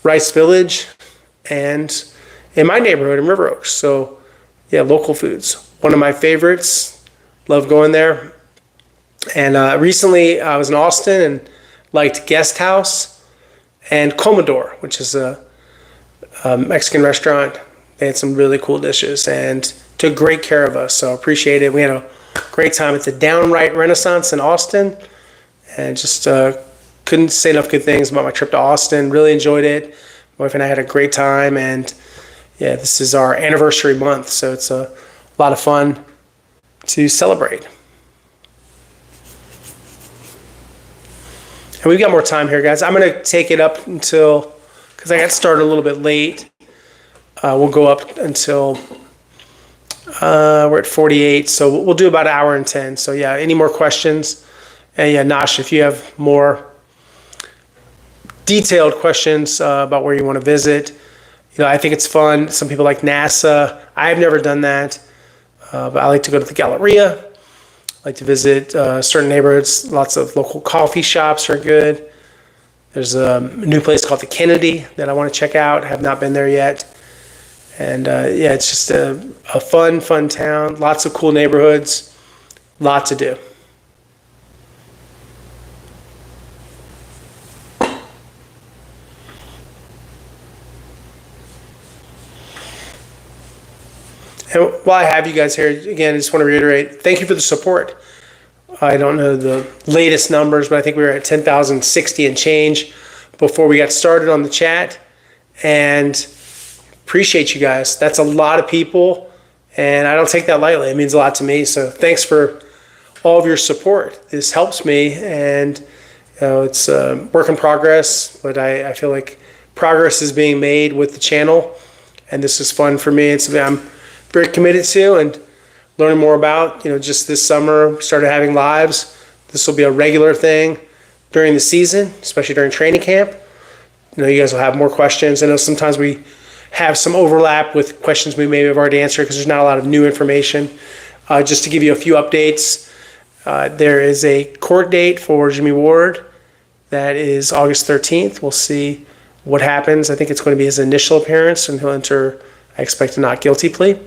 Rice Village, and in my neighborhood in River Oaks. So, yeah, Local Foods. One of my favorites. Love going there. And recently I was in Austin and liked Guest House and Comodore, which is a Mexican restaurant. They had some really cool dishes and took great care of us, so appreciate it. We had a great time at the Downright Renaissance in Austin, and just couldn't say enough good things about my trip to Austin. Really enjoyed it. My wife and I had a great time, and yeah, this is our anniversary month, so it's a lot of fun to celebrate. And we've got more time here, guys. I'm going to take it up until, because I got started a little bit late. We'll go up until, we're at 48, so we'll do about an hour and 10. So yeah, any more questions? And yeah, Nash, if you have more detailed questions about where you want to visit, I think it's fun. Some people like NASA. I've never done that, but I like to go to the Galleria. I like to visit certain neighborhoods. Lots of local coffee shops are good. There's a new place called the Kennedy that I want to check out. Have not been there yet. And yeah, it's just a fun town. Lots of cool neighborhoods. Lot to do. And while I have you guys here, again, I just want to reiterate, thank you for the support. I don't know the latest numbers, but I think we were at 10,060 and change before we got started on the chat. And appreciate you guys. That's a lot of people, and I don't take that lightly. It means a lot to me. So thanks for all of your support. This helps me, and it's a work in progress, but I feel like progress is being made with the channel, and this is fun for me. I'm very committed to and learning more about. Just this summer, started having lives. This will be a regular thing during the season, especially during training camp. You guys will have more questions. I know sometimes we have some overlap with questions we may have already answered because there's not a lot of new information. Just to give you a few updates, there is a court date for Jimmy Ward That is August 13th. We'll see what happens. I think it's going to be his initial appearance, and he'll enter, I expect, a not guilty plea.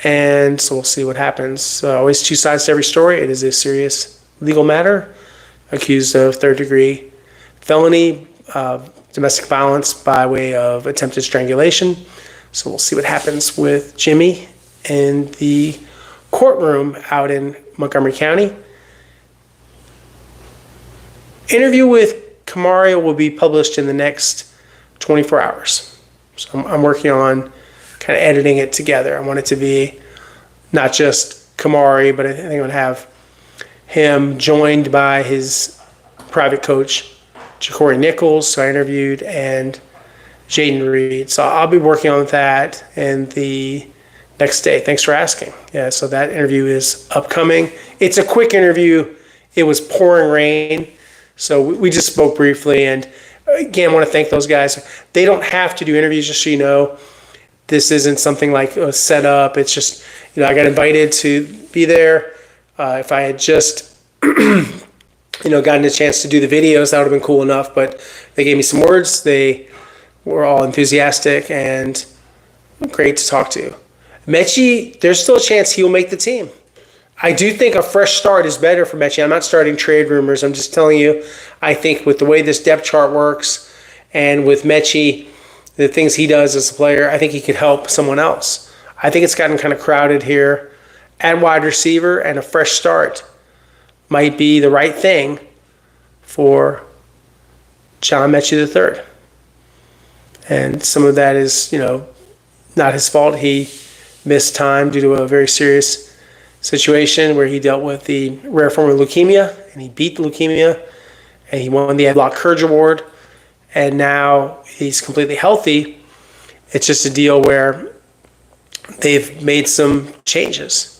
And so we'll see what happens. Always two sides to every story. It is a serious legal matter. Accused of third-degree felony, domestic violence by way of attempted strangulation. So we'll see what happens with Jimmy in the courtroom out in Montgomery County. Interview with Kamaria will be published in the next 24 hours. So I'm working on kind of editing it together. I want it to be not just Kamari, but I think I'm going to have him joined by his private coach, Ja'Cory Nichols, so I interviewed, and Jaden Reed. So I'll be working on that in the next day. Thanks for asking. Yeah, so that interview is upcoming. It's a quick interview. It was pouring rain, so we just spoke briefly. And again, I want to thank those guys. They don't have to do interviews, just so you know. This isn't something like a setup. It's just, I got invited to be there. If I had just, gotten a chance to do the videos, that would have been cool enough. But they gave me some words. They were all enthusiastic and great to talk to. Mechie, there's still a chance he'll make the team. I do think a fresh start is better for Mechie. I'm not starting trade rumors. I'm just telling you, I think with the way this depth chart works and with Mechie, the things he does as a player, I think he could help someone else. I think it's gotten kind of crowded here at wide receiver, and a fresh start might be the right thing for John Mechie III. And some of that is, not his fault. He missed time due to a very serious situation where he dealt with the rare form of leukemia, and he beat the leukemia, and he won the Block Courage Award, and now he's completely healthy. It's just a deal where they've made some changes.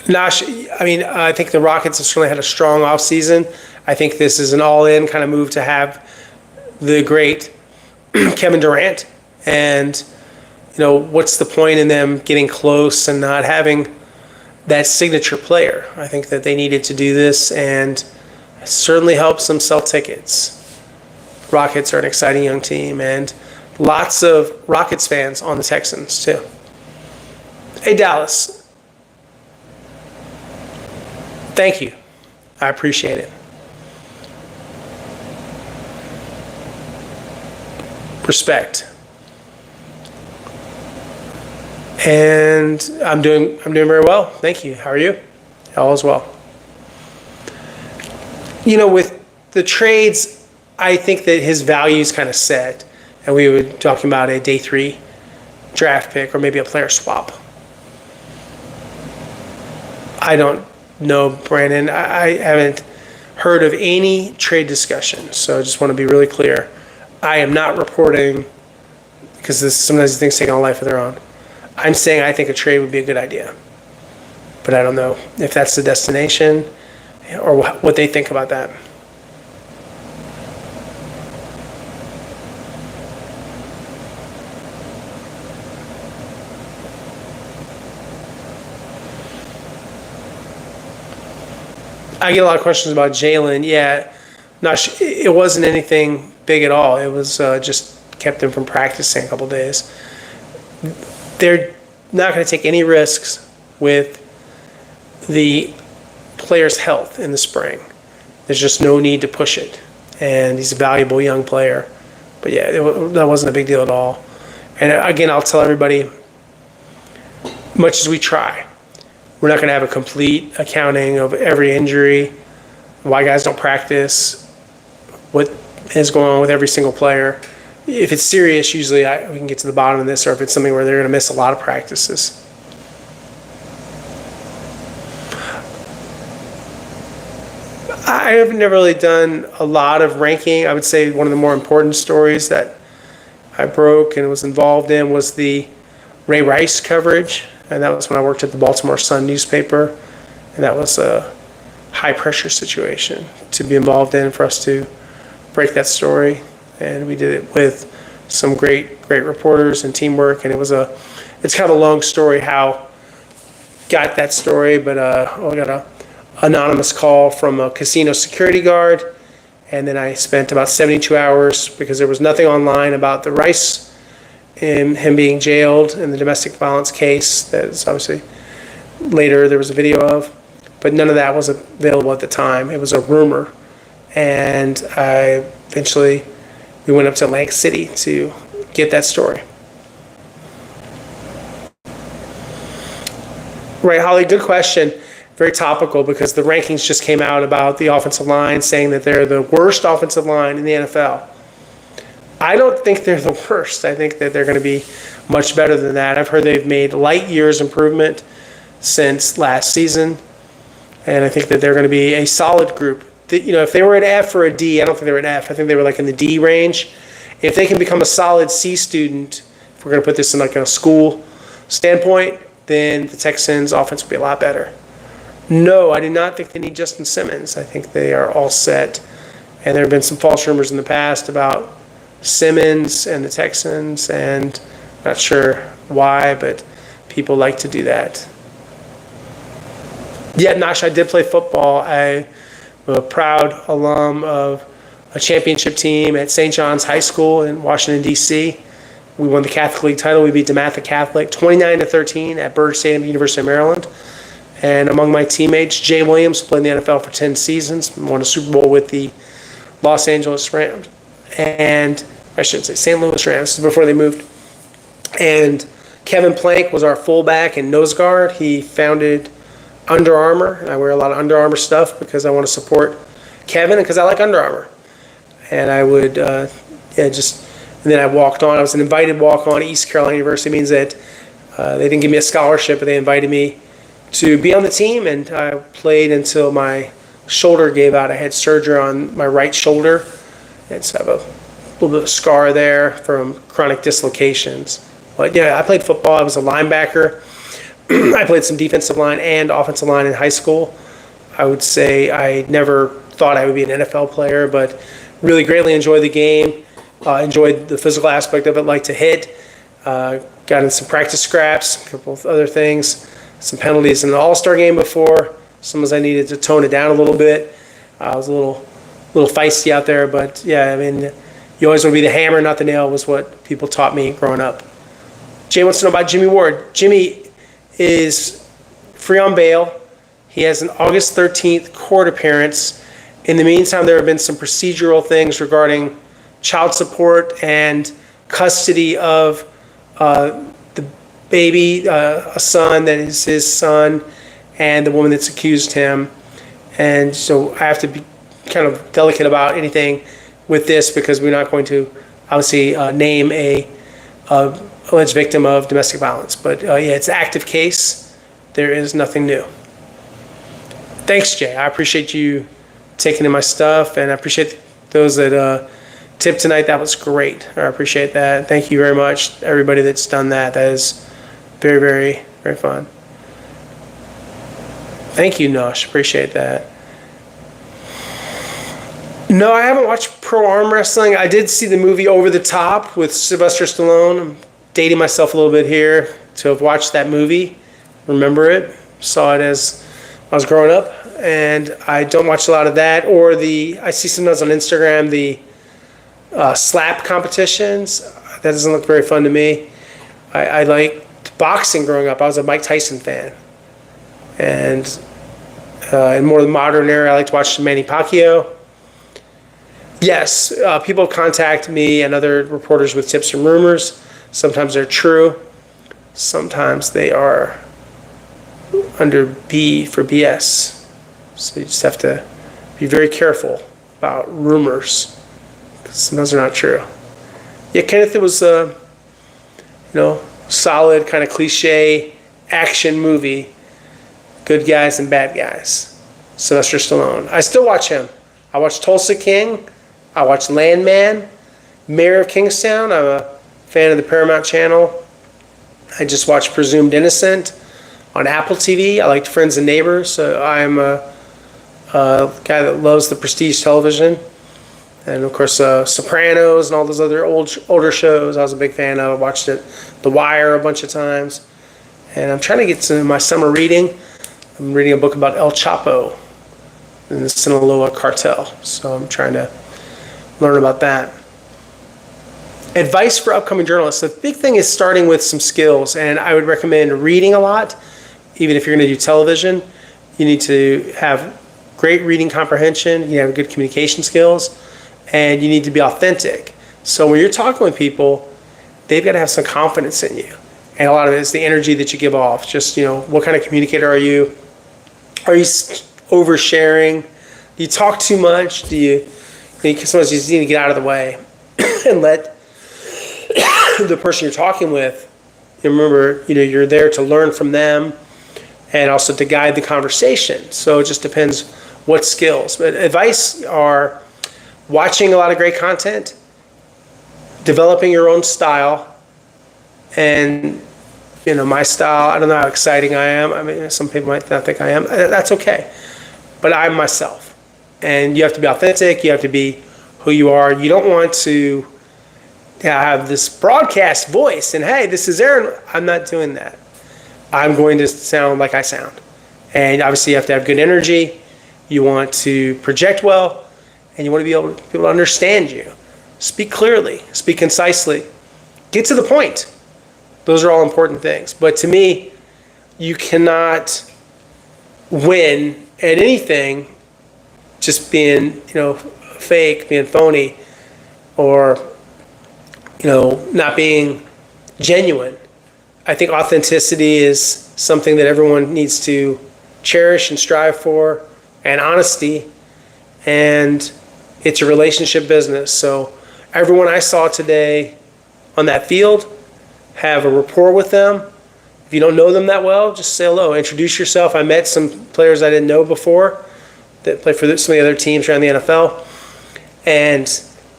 I think the Rockets have certainly had a strong offseason. I think this is an all-in kind of move to have the great Kevin Durant, and what's the point in them getting close and not having that signature player? I think that they needed to do this, and it certainly helps them sell tickets. Rockets are an exciting young team, and lots of Rockets fans on the Texans too. Hey, Dallas. Thank you. I appreciate it. Respect. And I'm doing very well. Thank you. How are you? All is well. With the trades, I think that his value is kind of set. And we were talking about a day 3 draft pick or maybe a player swap. I don't know, Brandon. I haven't heard of any trade discussion. So I just want to be really clear. I am not reporting, because sometimes these things take on a life of their own. I'm saying I think a trade would be a good idea. But I don't know if that's the destination or what they think about that. I get a lot of questions about Jalen. Yeah, it wasn't anything big at all. It was just kept him from practicing a couple days. They're not going to take any risks with the player's health in the spring. There's just no need to push it. And he's a valuable young player. But yeah, that wasn't a big deal at all. And again, I'll tell everybody, much as we try, we're not going to have a complete accounting of every injury, why guys don't practice, what is going on with every single player. If it's serious, usually we can get to the bottom of this, or if it's something where they're going to miss a lot of practices. I have never really done a lot of ranking. I would say one of the more important stories that I broke and was involved in was the Ray Rice coverage. And that was when I worked at the Baltimore Sun newspaper. And that was a high-pressure situation to be involved in for us to break that story. And we did it with some great reporters and teamwork. And it's kind of a long story how got that story. But I got anonymous call from a casino security guard. And then I spent about 72 hours because there was nothing online about the Rice and him being jailed in the domestic violence case that is obviously later there was a video of. But none of that was available at the time. It was a rumor. And we went up to Atlantic City to get that story. Right, Holly, good question. Very topical because the rankings just came out about the offensive line saying that they're the worst offensive line in the NFL. I don't think they're the worst. I think that they're going to be much better than that. I've heard they've made light years improvement since last season. And I think that they're going to be a solid group. If they were an F or a D, I don't think they were an F. I think they were like in the D range. If they can become a solid C student, if we're going to put this in like a school standpoint, then the Texans' offense will be a lot better. No, I do not think they need Justin Simmons. I think they are all set. And there have been some false rumors in the past about Simmons and the Texans, and I'm not sure why, but people like to do that. Yeah, Nash, I did play football. I'm a proud alum of a championship team at St. John's High School in Washington, D.C. We won the Catholic League title. We beat DeMatha Catholic 29-13 at Byrd Stadium, University of Maryland. And among my teammates, Jay Williams played in the NFL for 10 seasons, won a Super Bowl with the Los Angeles Rams. And I shouldn't say St. Louis Rams, this is before they moved. And Kevin Plank was our fullback and nose guard. He founded Under Armour. I wear a lot of Under Armour stuff because I want to support Kevin and because I like Under Armour. And I would, and then I walked on. I was an invited walk-on at East Carolina University. It means that they didn't give me a scholarship, but they invited me to be on the team, and I played until my shoulder gave out. I had surgery on my right shoulder, and so I have a little bit of a scar there from chronic dislocations. But yeah, I played football. I was a linebacker. I played some defensive line and offensive line in high school. I would say I never thought I would be an NFL player, but really greatly enjoyed the game. Enjoyed the physical aspect of it, like to hit. Got in some practice scraps, a couple of other things, some penalties in the All-Star game before. Sometimes I needed to tone it down a little bit. I was a little feisty out there, but yeah, I mean, you always want to be the hammer, not the nail, was what people taught me growing up. Jay wants to know about Jimmy Ward. Jimmy is free on bail. He has an August 13th court appearance. In the meantime, there have been some procedural things regarding child support and custody of the baby, a son that is his son, and the woman that's accused him. And so I have to be kind of delicate about anything with this because we're not going to obviously name a alleged victim of domestic violence. But yeah, it's an active case. There is nothing new. Thanks, Jay. I appreciate you taking in my stuff, and I appreciate those that tipped tonight. That was great. I appreciate that. Thank you very much, everybody that's done that. That is very, very, very fun. Thank you, Nosh. Appreciate that. No, I haven't watched pro arm wrestling. I did see the movie Over the Top with Sylvester Stallone. I'm dating myself a little bit here to have watched that movie. Remember it. Saw it as I was growing up. And I don't watch a lot of that. Or I see sometimes on Instagram the slap competitions. That doesn't look very fun to me. I liked boxing growing up. I was a Mike Tyson fan. And in more of the modern era, I like to watch Manny Pacquiao. Yes, people contact me and other reporters with tips and rumors. Sometimes they're true. Sometimes they are under B for BS. So you just have to be very careful about rumors. Sometimes they're not true. Yeah, Kenneth, it was a solid kind of cliche action movie. Good guys and bad guys. Sylvester Stallone. I still watch him. I watch Tulsa King. I watch Landman. Mayor of Kingstown. I'm a fan of the Paramount Channel. I just watched Presumed Innocent on Apple TV. I liked Friends and Neighbors. So I'm a guy that loves the prestige television. And, of course, Sopranos and all those other older shows I was a big fan of. I watched it, The Wire a bunch of times. And I'm trying to get to my summer reading. I'm reading a book about El Chapo. in the Sinaloa cartel. So I'm trying to learn about that. Advice for upcoming journalists. The big thing is starting with some skills, and I would recommend reading a lot. Even if you're going to do television, you need to have great reading comprehension, you have good communication skills, and you need to be authentic. So when you're talking with people, they've got to have some confidence in you. And a lot of it is the energy that you give off. Just, what kind of communicator are you? Are you oversharing? Do you talk too much? Sometimes you just need to get out of the way and let the person you're talking with, remember, you're there to learn from them and also to guide the conversation. So it just depends what skills. But advice are watching a lot of great content, developing your own style, and my style, I don't know how exciting I am. I mean, some people might not think I am. That's okay. But I'm myself. And you have to be authentic. You have to be who you are. You don't want to have this broadcast voice and, hey, this is Aaron. I'm not doing that. I'm going to sound like I sound. And obviously you have to have good energy. You want to project well, and you want to be able to people to understand you. Speak clearly, speak concisely, get to the point. Those are all important things. But to me, you cannot win at anything just being, fake, being phony, or not being genuine. I think authenticity is something that everyone needs to cherish and strive for, and honesty, and it's a relationship business. So everyone I saw today on that field, have a rapport with them. If you don't know them that well, just say hello, introduce yourself. I met some players I didn't know before that play for some of the other teams around the NFL, and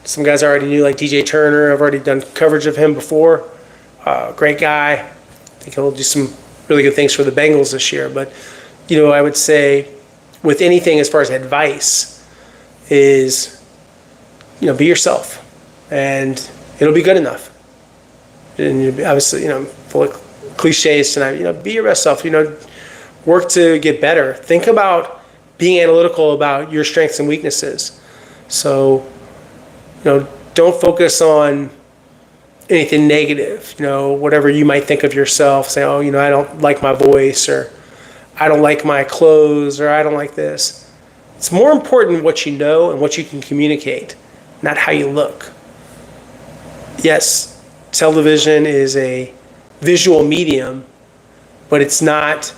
some guys I already knew, like DJ Turner. I've already done coverage of him before. Great guy. I think he'll do some really good things for the Bengals this year. But, I would say with anything as far as advice is, be yourself, and it'll be good enough. And obviously, full of cliches tonight, be your best self, work to get better. Think about being analytical about your strengths and weaknesses. So, don't focus on anything negative, whatever you might think of yourself. Say, I don't like my voice, or I don't like my clothes, or I don't like this. It's more important what you know and what you can communicate, not how you look. Yes, television is a visual medium, but it's not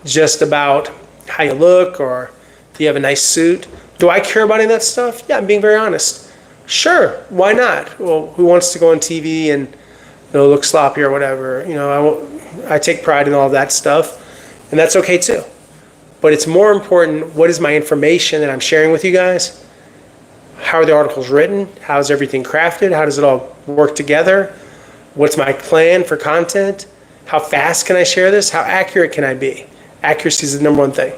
just about how you look or do you have a nice suit. Do I care about any of that stuff? Yeah, I'm being very honest. Sure, why not? Well, who wants to go on TV and look sloppy or whatever? I take pride in all of that stuff, and that's okay too. But it's more important, what is my information that I'm sharing with you guys? How are the articles written? How is everything crafted? How does it all work together? What's my plan for content? How fast can I share this? How accurate can I be? Accuracy is the number one thing.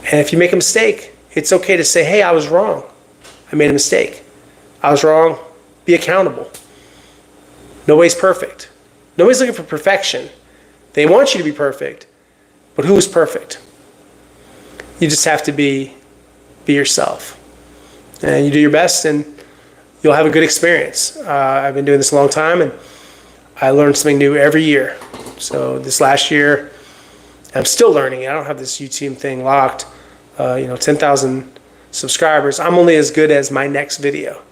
And if you make a mistake, it's okay to say, hey, I was wrong. I made a mistake. I was wrong. Be accountable. Nobody's perfect. Nobody's looking for perfection. They want you to be perfect, but who is perfect? You just have to be yourself. And you do your best, and you'll have a good experience. I've been doing this a long time, and I learn something new every year. So this last year, I'm still learning. I don't have this YouTube thing locked. 10,000 subscribers. I'm only as good as my next video.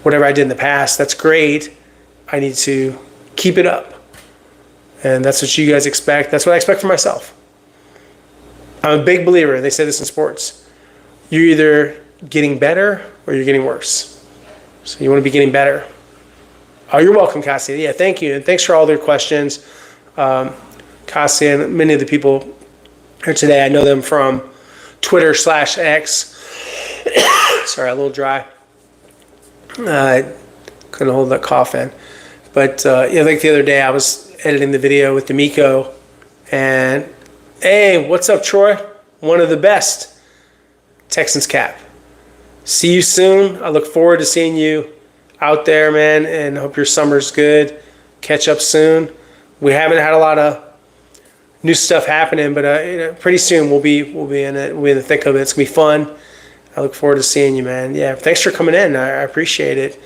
Whatever I did in the past, that's great. I need to keep it up. And that's what you guys expect. That's what I expect for myself. I'm a big believer. They say this in sports. You're either getting better or you're getting worse. So you want to be getting better. Oh, you're welcome, Cassie. Yeah, thank you. And thanks for all their questions. Cassie and many of the people here today, I know them from Twitter/X. Sorry, a little dry. I couldn't hold that cough in. But like the other day, I was editing the video with D'Amico. And, hey, what's up, Troy? One of the best. Texans cap. See you soon. I look forward to seeing you out there, man, and hope your summer's good. Catch up soon. We haven't had a lot of new stuff happening. But pretty soon we'll be in it. We'll be in the thick of it. It's gonna be fun. I look forward to seeing you, man. Yeah, thanks for coming in. I appreciate it.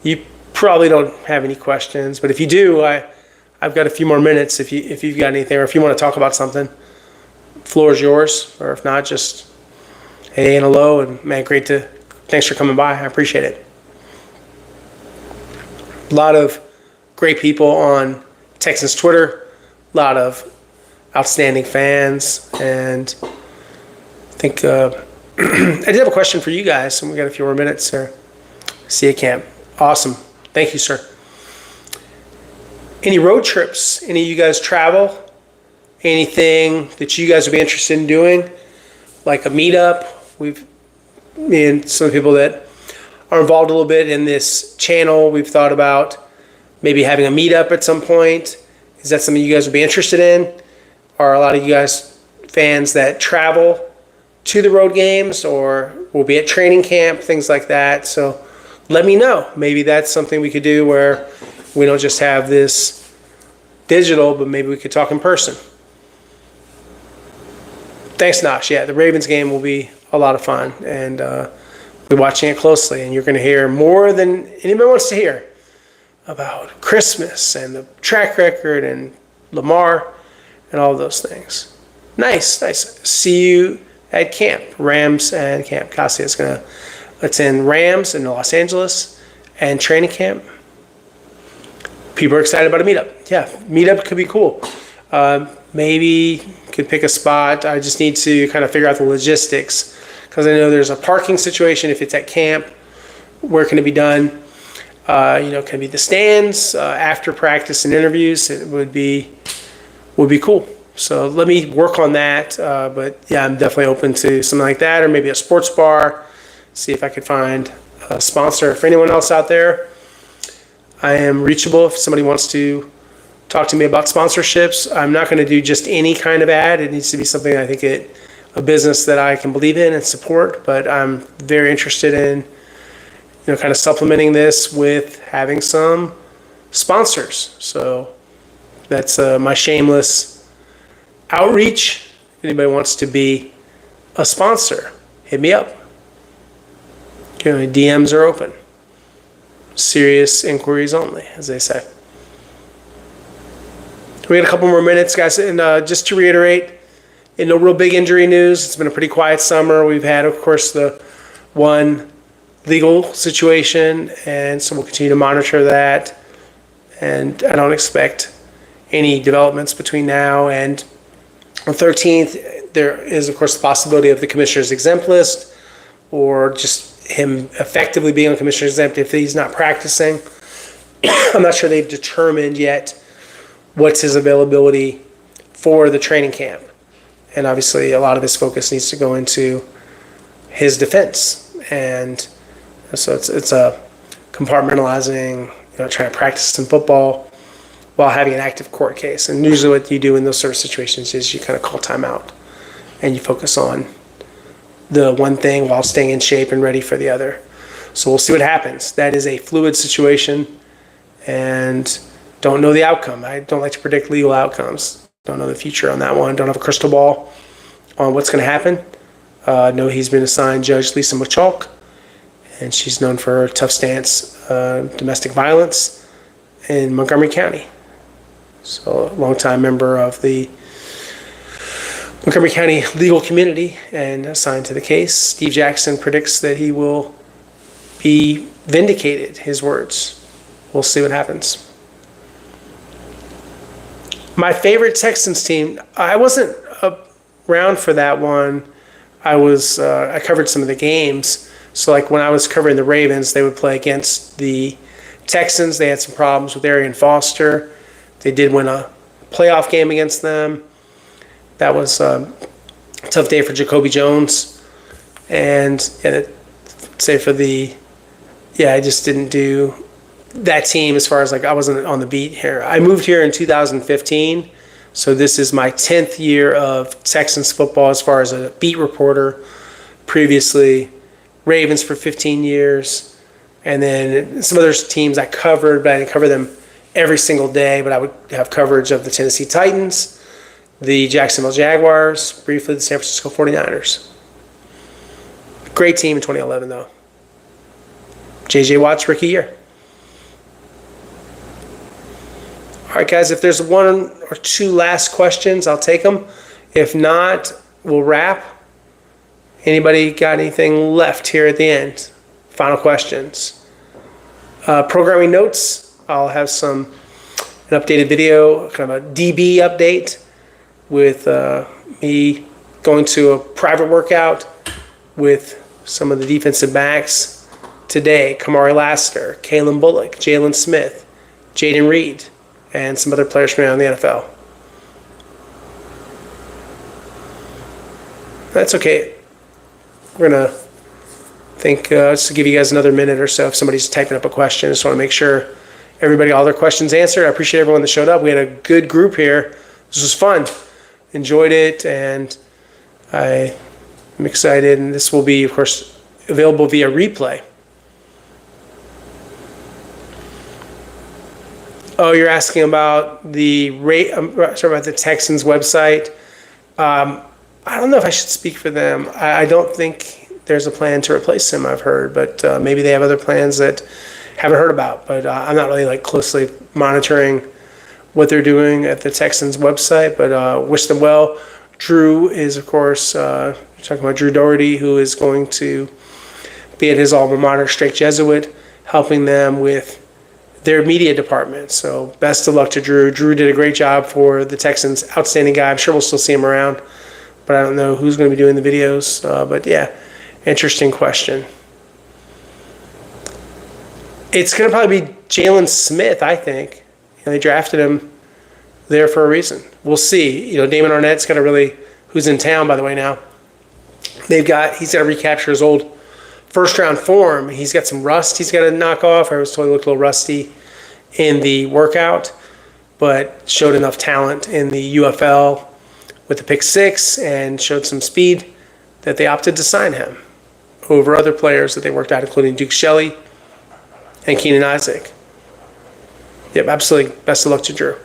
You probably don't have any questions, but if you do, I've got a few more minutes. If you've got anything, or if you want to talk about something, floor is yours. Or if not, just hey and hello, and man, thanks for coming by. I appreciate it. A lot of great people on Texans Twitter, a lot of outstanding fans, and I think I did have a question for you guys, and we got a few more minutes here. See you, Camp. Awesome. Thank you, sir. Any road trips? Any of you guys travel? Anything that you guys would be interested in doing? Like a meetup? Me and some people that are involved a little bit in this channel, we've thought about maybe having a meetup at some point. Is that something you guys would be interested in? Are a lot of you guys fans that travel to the road games, or will be at training camp, things like that? So let me know. Maybe that's something we could do where we don't just have this digital, but maybe we could talk in person. Thanks, Nosh. Yeah, the Ravens game will be a lot of fun, and we'll be watching it closely, and you're going to hear more than anybody wants to hear about Christmas and the track record and Lamar and all those things. Nice. See you at camp, Rams and camp. Cassia is going to attend Rams in Los Angeles and training camp. People are excited about a meetup. Yeah, meetup could be cool. Maybe could pick a spot. I just need to kind of figure out the logistics, because I know there's a parking situation if it's at camp. Where can it be done? Can it be the stands after practice and interviews? It would be cool. So let me work on that. But yeah, I'm definitely open to something like that, or maybe a sports bar. See if I could find a sponsor. For anyone else out there, I am reachable if somebody wants to talk to me about sponsorships. I'm not going to do just any kind of ad. It needs to be something I think a business that I can believe in and support. But I'm very interested in kind of supplementing this with having some sponsors. So that's my shameless outreach. If anybody wants to be a sponsor, hit me up. Okay, DMs are open. Serious inquiries only, as they say. We got a couple more minutes, guys. And just to reiterate, no real big injury news. It's been a pretty quiet summer. We've had, of course, the one legal situation, and so we'll continue to monitor that. And I don't expect any developments between now and the 13th. There is, of course, the possibility of the commissioner's exempt list, or just him effectively being on commissioner's exempt if he's not practicing. I'm not sure they've determined yet what's his availability for the training camp. And obviously a lot of his focus needs to go into his defense. And so it's a compartmentalizing, trying to practice some football while having an active court case. And usually what you do in those sort of situations is you kind of call timeout and you focus on the one thing while staying in shape and ready for the other. So we'll see what happens. That is a fluid situation, and don't know the outcome. I don't like to predict legal outcomes. Don't know the future on that one. Don't have a crystal ball on what's going to happen. Know he's been assigned Judge Lisa Machalk, and she's known for her tough stance, domestic violence in Montgomery County. So a longtime member of the Montgomery County legal community and assigned to the case. Steve Jackson predicts that he will be vindicated, his words. We'll see what happens. My favorite Texans team, I wasn't around for that one. I covered some of the games. So like when I was covering the Ravens, they would play against the Texans. They had some problems with Arian Foster. They did win a playoff game against them. That was a tough day for Jacoby Jones. And I just didn't do that team as far as I wasn't on the beat here. I moved here in 2015. So this is my 10th year of Texans football as far as a beat reporter. Previously, Ravens for 15 years. And then some other teams I covered, but I didn't cover them every single day. But I would have coverage of the Tennessee Titans the Jacksonville Jaguars, briefly the San Francisco 49ers. Great team in 2011, though. J.J. Watt's rookie year. All right, guys, if there's one or two last questions, I'll take them. If not, we'll wrap. Anybody got anything left here at the end? Final questions. Programming notes. I'll have an updated video, kind of a DB update with me going to a private workout with some of the defensive backs today. Kamari Lassiter, Kalen Bullock, Jalen Smith, Jaden Reed, and some other players from around the NFL. That's okay. We're going to think, just to give you guys another minute or so if somebody's typing up a question. I just want to make sure everybody, all their questions answered. I appreciate everyone that showed up. We had a good group here. This was fun. Enjoyed it, and I'm excited. And this will be, of course, available via replay. Oh, you're asking about the rate? Sorry, about the Texans website. I don't know if I should speak for them. I don't think there's a plan to replace them, I've heard, but maybe they have other plans that haven't heard about. But I'm not really closely monitoring what they're doing at the Texans website, but wish them well. Drew is, of course, talking about Drew Doherty, who is going to be at his alma mater, Strake Jesuit, helping them with their media department. So best of luck to Drew. Drew did a great job for the Texans. Outstanding guy. I'm sure we'll still see him around, but I don't know who's going to be doing the videos. But yeah, interesting question. It's going to probably be Jalen Smith, I think. They drafted him there for a reason. We'll see. Damon Arnett's got to really, who's in town, by the way, now. He's got to recapture his old first-round form. He's got some rust he's got to knock off. I was told he looked a little rusty in the workout, but showed enough talent in the UFL with the pick six and showed some speed that they opted to sign him over other players that they worked out, including Duke Shelley and Keenan Isaac. Yep, absolutely. Best of luck to Drew.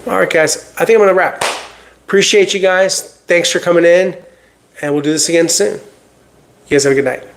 All right, guys. I think I'm going to wrap. Appreciate you guys. Thanks for coming in, and we'll do this again soon. You guys have a good night.